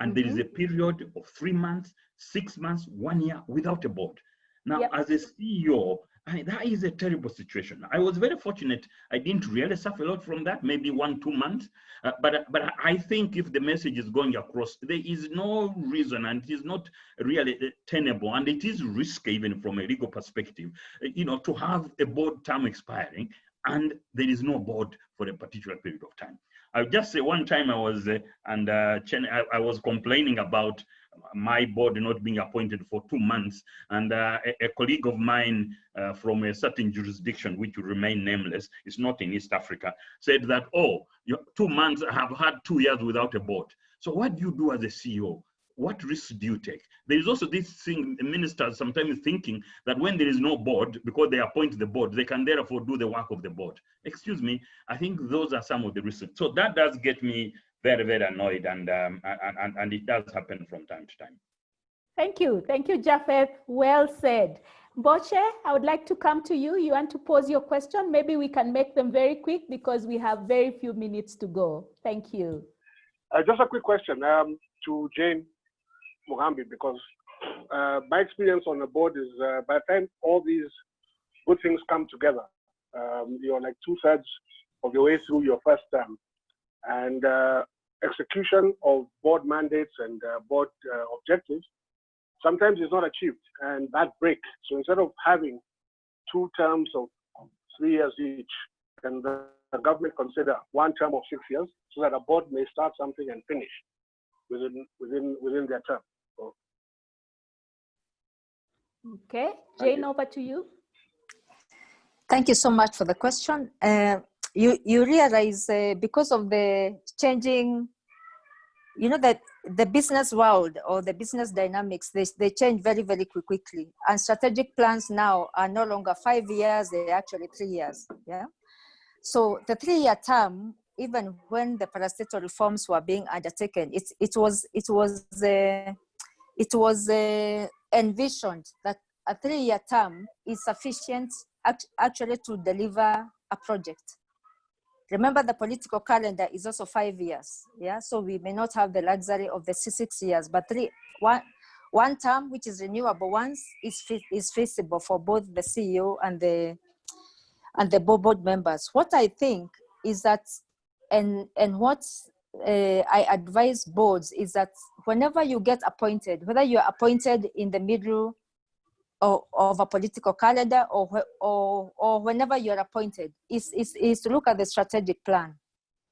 And there is a period of 3 months, 6 months, 1 year without a board. Now, as a CEO, that is a terrible situation. I was very fortunate. I didn't really suffer a lot from that, maybe 1-2 months. But I think if the message is going across, there is no reason, and it is not really tenable, and it is risky even from a legal perspective, to have a board term expiring and there is no board for a particular period of time. I'll just say one time I was I was complaining about my board not being appointed for 2 months, and a colleague of mine from a certain jurisdiction, which will remain nameless, is not in East Africa, said that, oh, 2 months, I have had 2 years without a board. So what do you do as a CEO? What risks do you take? There is also this thing, ministers sometimes thinking that when there is no board, because they appoint the board, they can therefore do the work of the board. Excuse me, I think those are some of the risks. So that does get me very, very annoyed, and it does happen from time to time. Thank you, Japheth. Well said. Boche, I would like to come to you. You want to pose your question? Maybe we can make them very quick because we have very few minutes to go. Thank you. Just a quick question to Jane Mugambi, because my experience on the board is by the time all these good things come together, you're like 2/3 of your way through your first term, and execution of board mandates and board objectives sometimes is not achieved, and that break. So instead of having 2 terms of 3 years each, can the government consider 1 term of 6 years so that a board may start something and finish within their term? So. Okay, Jane, over to you. Thank you so much for the question. You realize because of the changing, that the business world or the business dynamics, they change very, very quickly. And strategic plans now are no longer 5 years, they're actually 3 years. Yeah. So the 3-year term, even when the parastatal reforms were being undertaken, it was envisioned that a 3-year term is sufficient actually to deliver a project. Remember, the political calendar is also 5 years. Yeah, so we may not have the luxury of the 6 years, but one term, which is renewable once, is feasible for both the CEO and the board members. What I think is that, and what I advise boards is that whenever you get appointed, whether you're appointed in the middle of a political calendar or whenever you're appointed, is to look at the strategic plan,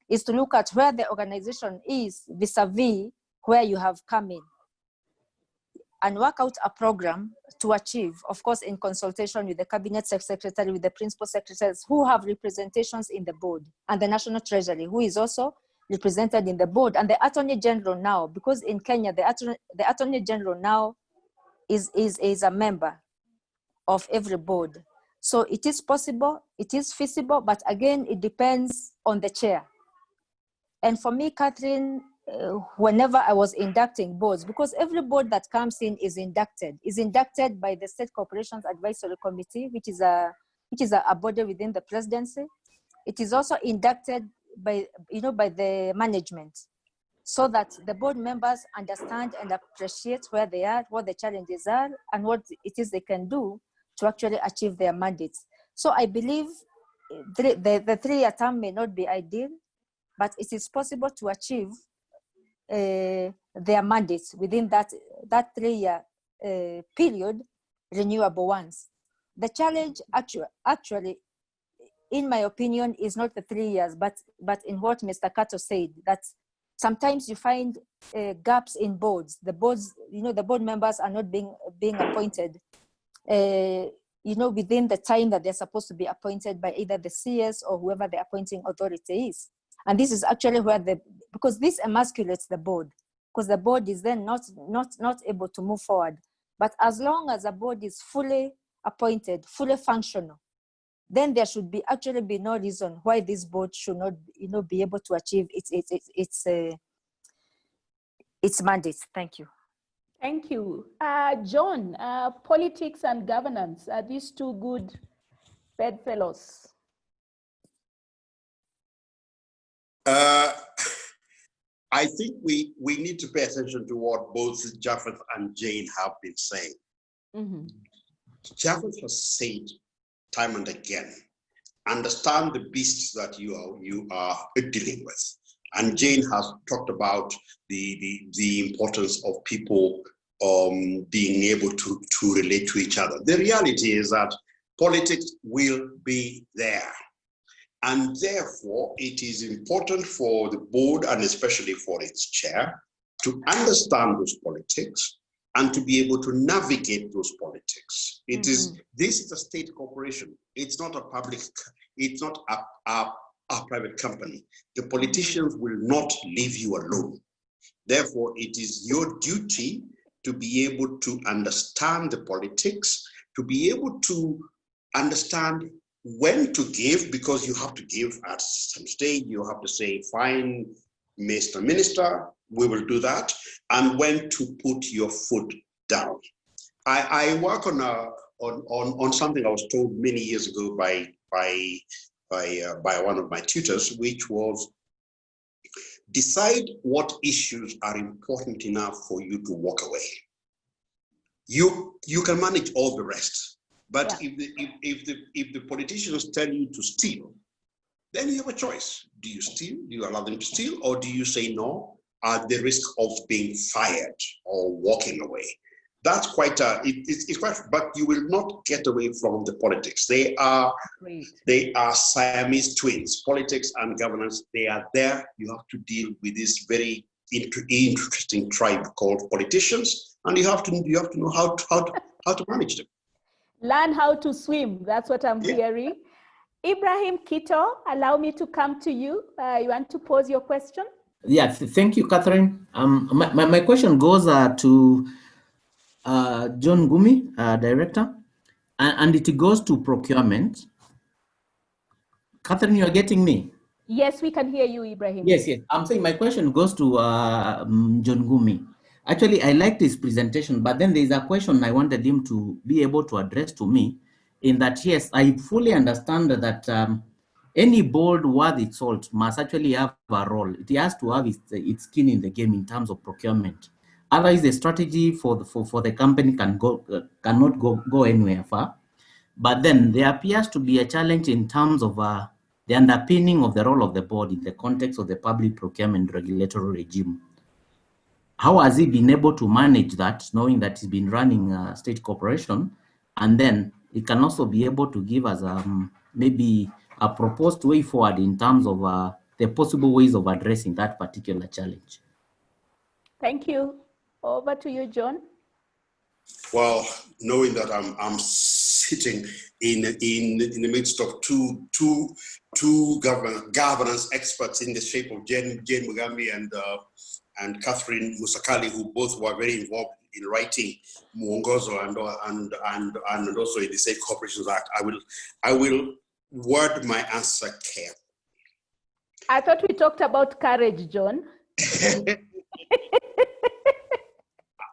is to look at where the organization is vis-a-vis where you have come in, and work out a program to achieve, of course, in consultation with the cabinet secretary, with the principal secretaries who have representations in the board, and the National Treasury, who is also represented in the board, and the Attorney General now, because in Kenya, the Attorney General now is a member of every board. So it is possible, it is feasible, but again, it depends on the chair. And for me, Catherine, whenever I was inducting boards, because every board that comes in is inducted by the State Corporations Advisory Committee, which is a body within the presidency. It is also inducted by the management, so that the board members understand and appreciate where they are, what the challenges are, and what it is they can do to actually achieve their mandates. So I believe the 3-year term may not be ideal, but it is possible to achieve their mandates within that 3-year period, renewable ones. The challenge actually, in my opinion, is not the 3 years, but in what Mr. Kato said, that sometimes you find gaps in boards. The boards, the board members are not being appointed, within the time that they're supposed to be appointed by either the CS or whoever the appointing authority is. And this is actually where because this emasculates the board, because the board is then not able to move forward. But as long as a board is fully appointed, fully functional, then there should actually be no reason why this board should not, be able to achieve its mandate. Thank you. Thank you. John, politics and governance, are these two good bedfellows? I think we need to pay attention to what both Japheth and Jane have been saying. Mm-hmm. Japheth has said time and again, understand the beasts that you are dealing with. And Jane has talked about the importance of people being able to relate to each other. The reality is that politics will be there. And therefore, it is important for the board, and especially for its chair, to understand those politics and to be able to navigate those politics. This is a state corporation. It's not a public, it's not a private company. The politicians will not leave you alone. Therefore, it is your duty to be able to understand the politics, to be able to understand when to give, because you have to give at some stage. You have to say, fine, Mr. Minister, we will do that, and when to put your foot down. I work on something I was told many years ago by one of my tutors, which was, decide what issues are important enough for you to walk away. You can manage all the rest. But if the politicians tell you to steal, then you have a choice. Do you steal? Do you allow them to steal? Or do you say no at the risk of being fired or walking away? That's quite it's quite, but you will not get away from the politics. They are Siamese twins. Politics and governance, they are there. You have to deal with this very interesting tribe called politicians, and you have to know how to manage them. Learn how to swim. That's what I'm hearing. Ibrahim Kito, allow me to come to you. You want to pose your question? Yes, thank you, Catherine. My question goes to John Gumi, Director, and it goes to procurement. Catherine, you are getting me? Yes, we can hear you, Ibrahim. Yes. I'm saying my question goes to John Gumi. Actually, I liked his presentation, but then there's a question I wanted him to be able to address to me, in that, yes, I fully understand that any board worth its salt must actually have a role. It has to have its skin in the game in terms of procurement. Otherwise, the strategy for the company cannot go anywhere far. But then there appears to be a challenge in terms of the underpinning of the role of the board in the context of the public procurement regulatory regime. How has he been able to manage that, knowing that he's been running a state corporation, and then he can also be able to give us maybe a proposed way forward in terms of the possible ways of addressing that particular challenge? Thank you. Over to you, John. Well, knowing that I'm sitting in the midst of two governance experts in the shape of Jane Mugambi and Catherine Musakali, who both were very involved in writing Muongozo and also in the State Corporations Act, I will word my answer carefully. I thought we talked about courage, John.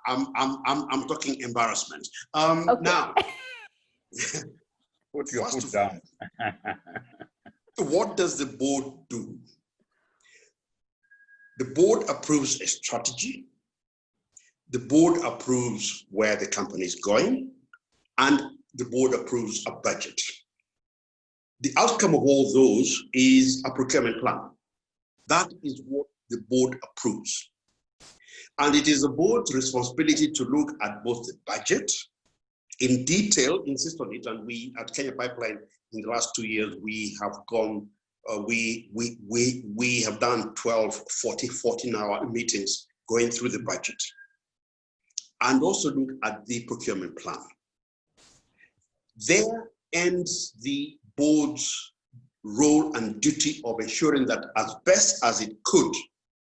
I'm talking embarrassment. Okay. Now, put your foot down. What does the board do? The board approves a strategy. The board approves where the company is going, and the board approves a budget. The outcome of all those is a procurement plan. That is what the board approves. And it is the board's responsibility to look at both the budget in detail, insist on it, and we at Kenya Pipeline in the last 2 years, we have gone, we have done 12, 14-hour meetings going through the budget, and also look at the procurement plan. There ends the board's role and duty of ensuring that as best as it could,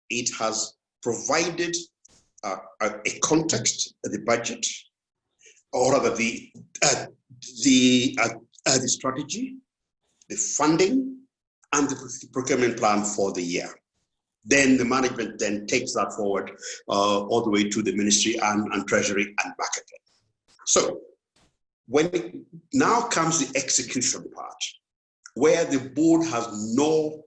it has provided a context, the budget, or rather the strategy, the funding, and the procurement plan for the year. Then the management then takes that forward all the way to the ministry and treasury and back again. So when now comes the execution part, where the board has no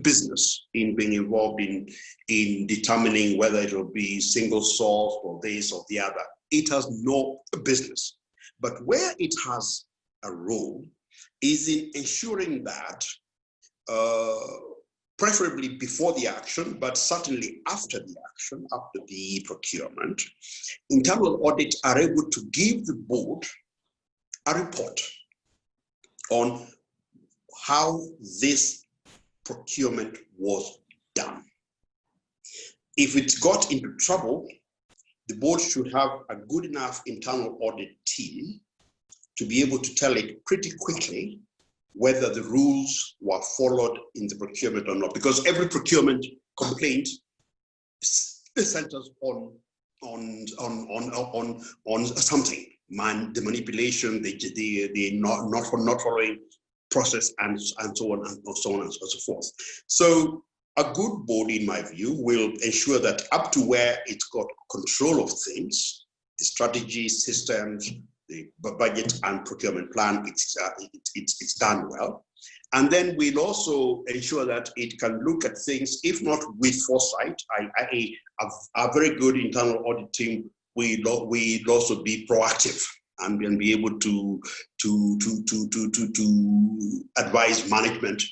business in being involved in determining whether it will be single source or this or the other. It has no business. But where it has a role is in ensuring that, preferably before the action, but certainly after the action, after the procurement, internal audit are able to give the board a report on how this procurement was done. If it got into trouble, the board should have a good enough internal audit team to be able to tell it pretty quickly whether the rules were followed in the procurement or not, because every procurement complaint centers on something, the manipulation, the not following process, and so on and so on and so forth. So a good board, in my view, will ensure that up to where it's got control of things, the strategy, systems, the budget and procurement plan, it's done well. And then we'll also ensure that it can look at things, if not with foresight, a very good internal audit team will also be proactive and be able to advise management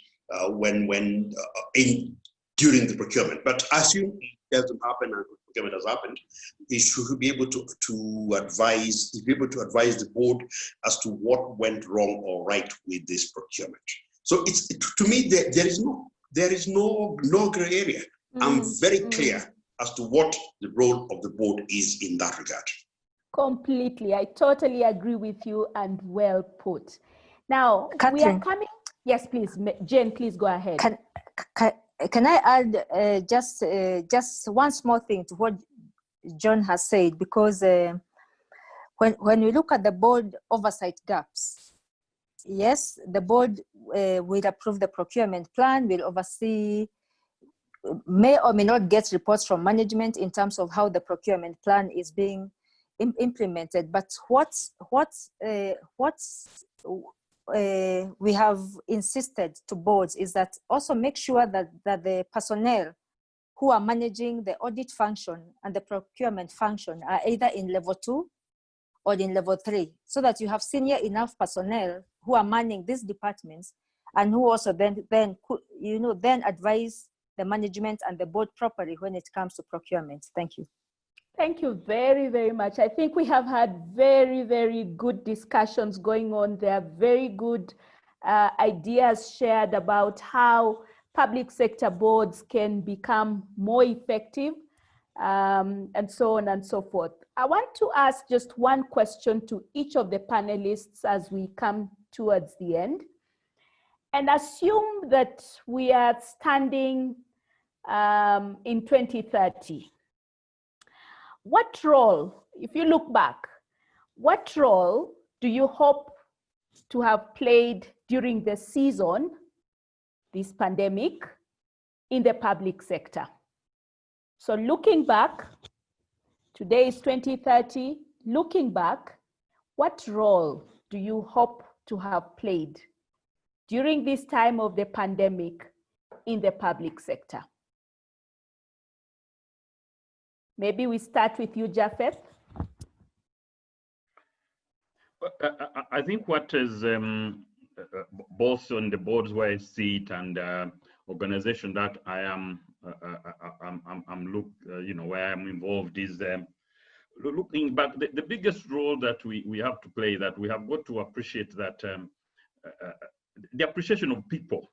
during the procurement. But assume it doesn't happen and procurement has happened, it should be able to advise the board as to what went wrong or right with this procurement. So it's, to me, there is no gray area. I'm very clear as to what the role of the board is in that regard. Completely. I totally agree with you, and well put. Now, Catherine, we are coming. Yes, please. Jane, please go ahead. Can I add just one small thing to what John has said? Because when we look at the board oversight gaps, yes, the board will approve the procurement plan, will oversee, may or may not get reports from management in terms of how the procurement plan is being implemented. But we have insisted to boards is that also make sure that the personnel who are managing the audit function and the procurement function are either in level 2 or in level 3, so that you have senior enough personnel who are manning these departments and who also then could, then advise the management and the board properly when it comes to procurement. Thank you. Thank you very, very much. I think we have had very, very good discussions going on. There are very good ideas shared about how public sector boards can become more effective, and so on and so forth. I want to ask just one question to each of the panelists as we come towards the end. And assume that we are standing in 2030. What role, if you look back, what role do you hope to have played during the season, this pandemic, in the public sector? So looking back, today is 2030, looking back, what role do you hope to have played during this time of the pandemic in the public sector? Maybe we start with you, Japheth. I think what is both on the boards where I sit and organization that I am, where I'm involved is looking back. The biggest role that we have to play, that we have got to appreciate that the appreciation of people,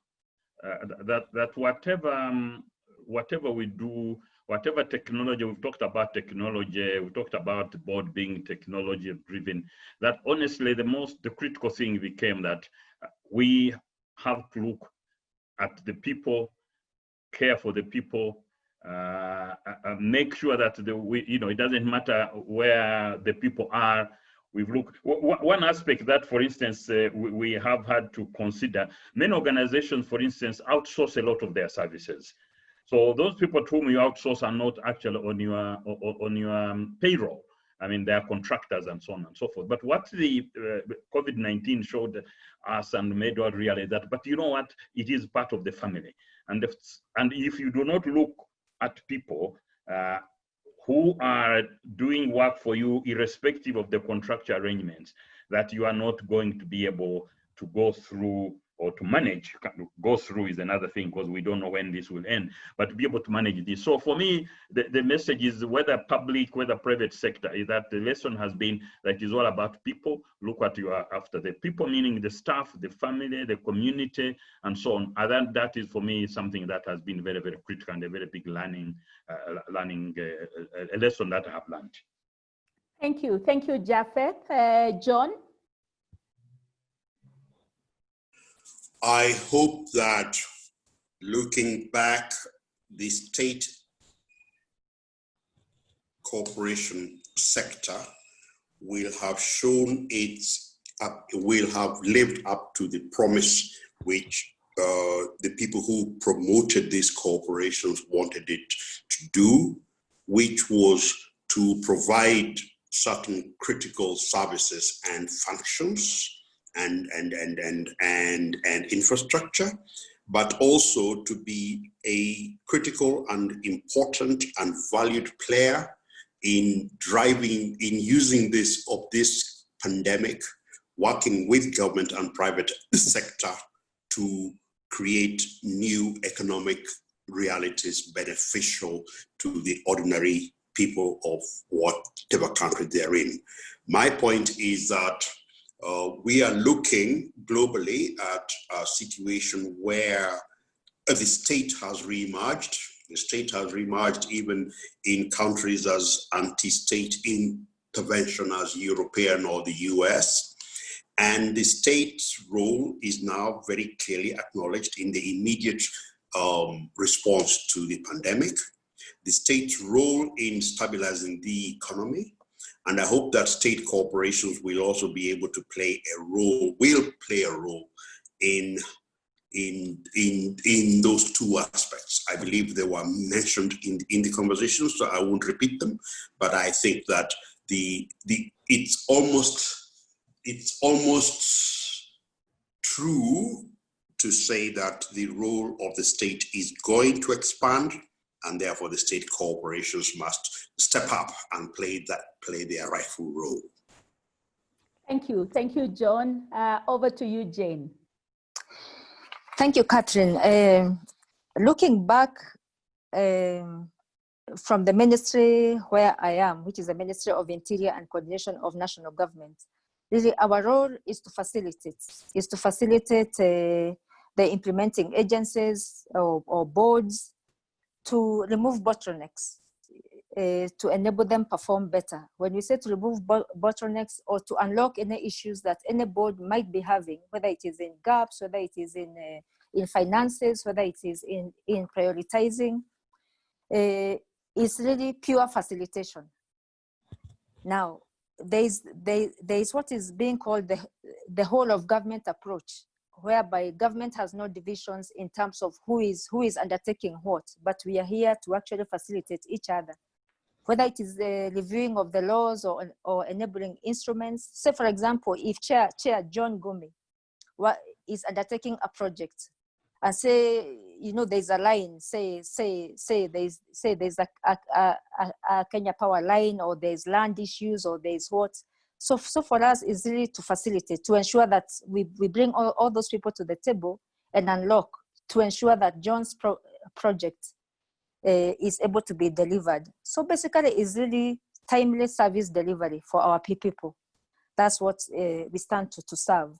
that whatever we do, whatever technology, we've talked about technology, we talked about the board being technology driven, that honestly the critical thing became that we have to look at the people, care for the people, make sure that it doesn't matter where the people are. We've looked, one aspect that, for instance, we have had to consider, many organizations, for instance, outsource a lot of their services. So those people to whom you outsource are not actually on your payroll. I mean, they're contractors and so on and so forth. But what the COVID-19 showed us and made us realize that, but you know what, it is part of the family. And if you do not look at people who are doing work for you, irrespective of the contractual arrangements, that you are not going to be able to go through or to manage. Go through is another thing, because we don't know when this will end, but to be able to manage this. So for me, the message is, whether public, whether private sector, is that the lesson has been that it's all about people. Look what you are after. The people, meaning the staff, the family, the community, and so on. And that is, for me, something that has been very, very critical and a very big learning, a lesson that I have learned. Thank you. Thank you, Japheth. John? I hope that, looking back, the state corporation sector will have shown will have lived up to the promise which the people who promoted these corporations wanted it to do, which was to provide certain critical services and functions and infrastructure, but also to be a critical and important and valued player in using this pandemic, working with government and private sector to create new economic realities beneficial to the ordinary people of whatever country they're in. My point is that we are looking globally at a situation where the state has reemerged. The state has reemerged even in countries as anti-state intervention as European or the US. And the state's role is now very clearly acknowledged in the immediate response to the pandemic. The state's role in stabilizing the economy. And I hope that state corporations will also be able to play a role in those two aspects. I believe they were mentioned in the conversation, so I won't repeat them. But I think that it's almost true to say that the role of the state is going to expand, and therefore the state corporations must step up and play their rightful role. Thank you, John. Over to you, Jane. Thank you, Catherine. Looking back from the ministry where I am, which is the Ministry of Interior and Coordination of National Government, really our role is to facilitate, the implementing agencies or boards to remove bottlenecks, to enable them perform better. When we say to remove bottlenecks or to unlock any issues that any board might be having, whether it is in gaps, whether it is in finances, whether it is in prioritizing, is really pure facilitation. Now, there is what is being called the whole of government approach, whereby government has no divisions in terms of who is undertaking what, but we are here to actually facilitate each other. Whether it is the reviewing of the laws or enabling instruments. Say, for example, if Chair John Gumi is undertaking a project, and say, there's a line, say there's a Kenya Power line, or there's land issues, or there's what. So for us, it's really to facilitate, to ensure that we bring all those people to the table and unlock, to ensure that John's project is able to be delivered. So basically, it's really timely service delivery for our people. That's what we stand to serve.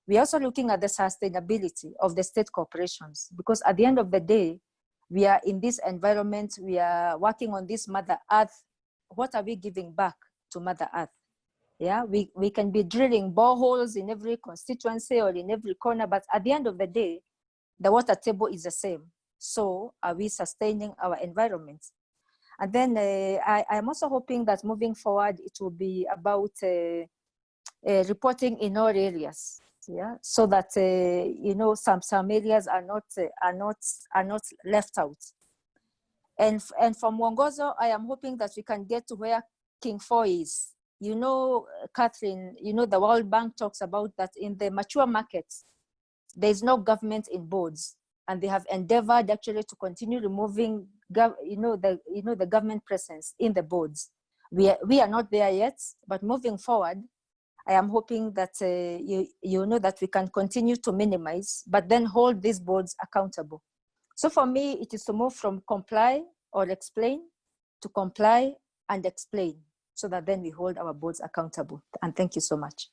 We're also looking at the sustainability of the state corporations, because at the end of the day, we are in this environment, we are working on this Mother Earth. What are we giving back to Mother Earth? Yeah, we can be drilling boreholes in every constituency or in every corner, but at the end of the day, the water table is the same. So are we sustaining our environment? And then I'm also hoping that moving forward, it will be about reporting in all areas. Yeah, so that some areas are not left out. And from Mwongozo, I am hoping that we can get to where King 4 is. Catherine, the World Bank talks about that in the mature markets, there is no government in boards, and they have endeavored actually to continue removing the government presence in the boards. We are not there yet, but moving forward, I am hoping that that we can continue to minimize, but then hold these boards accountable. So for me, it is to move from comply or explain to comply and explain, so that then we hold our boards accountable. And thank you so much.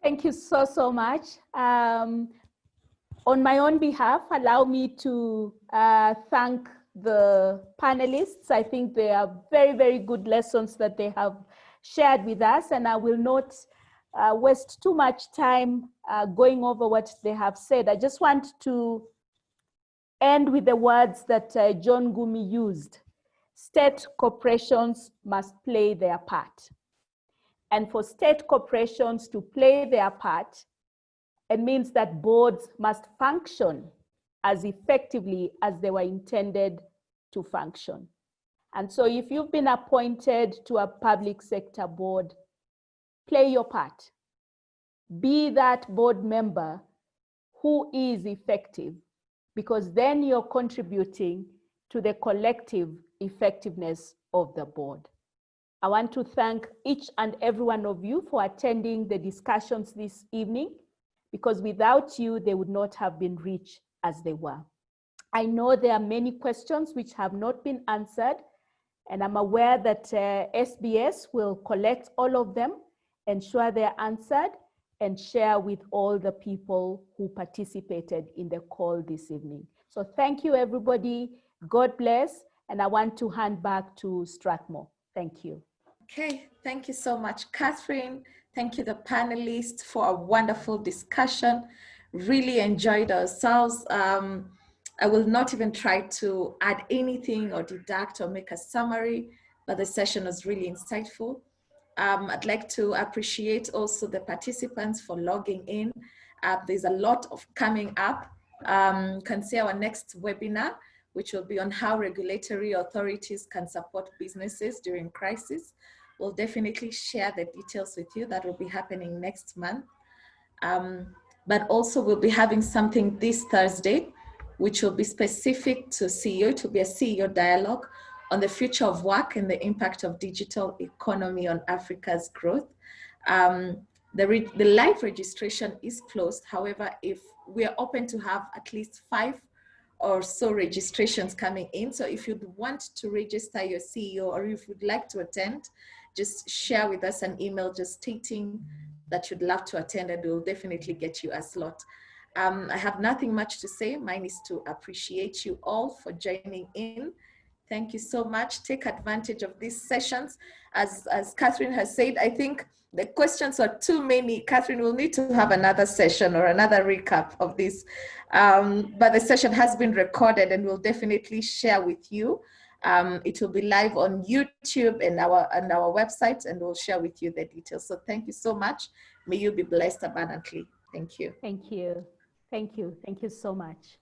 Thank you so much. On my own behalf, allow me to thank the panelists. I think they are very, very good lessons that they have shared with us, and I will not waste too much time going over what they have said. I just want to end with the words that John Gumi used. State corporations must play their part. And for state corporations to play their part, it means that boards must function as effectively as they were intended to function. And so if you've been appointed to a public sector board, play your part. Be that board member who is effective, because then you're contributing to the collective effectiveness of the board. I want to thank each and every one of you for attending the discussions this evening, because without you, they would not have been reached as they were. I know there are many questions which have not been answered, and I'm aware that SBS will collect all of them, ensure they're answered, and share with all the people who participated in the call this evening. So thank you, everybody. God bless. And I want to hand back to Strathmore. Thank you. Okay, thank you so much, Catherine. Thank you, the panelists, for a wonderful discussion. Really enjoyed ourselves. I will not even try to add anything or deduct or make a summary, but the session was really insightful. I'd like to appreciate also the participants for logging in. There's a lot of coming up. You can see our next webinar, which will be on how regulatory authorities can support businesses during crisis. We'll definitely share the details with you. That will be happening next month. But also we'll be having something this Thursday, which will be specific to CEO. It will be a CEO dialogue on the future of work and the impact of digital economy on Africa's growth. The live registration is closed. However, if we are open to have at least 5 or so registrations coming in. So if you'd want to register your CEO, or if you'd like to attend, just share with us an email just stating that you'd love to attend, and we'll definitely get you a slot. I have nothing much to say. Mine is to appreciate you all for joining in. Thank you so much. Take advantage of these sessions. As Catherine has said, I think the questions are too many. Catherine will need to have another session or another recap of this. But the session has been recorded and we'll definitely share with you. It will be live on YouTube and our website, and we'll share with you the details. So thank you so much. May you be blessed abundantly. Thank you. Thank you. Thank you. Thank you so much.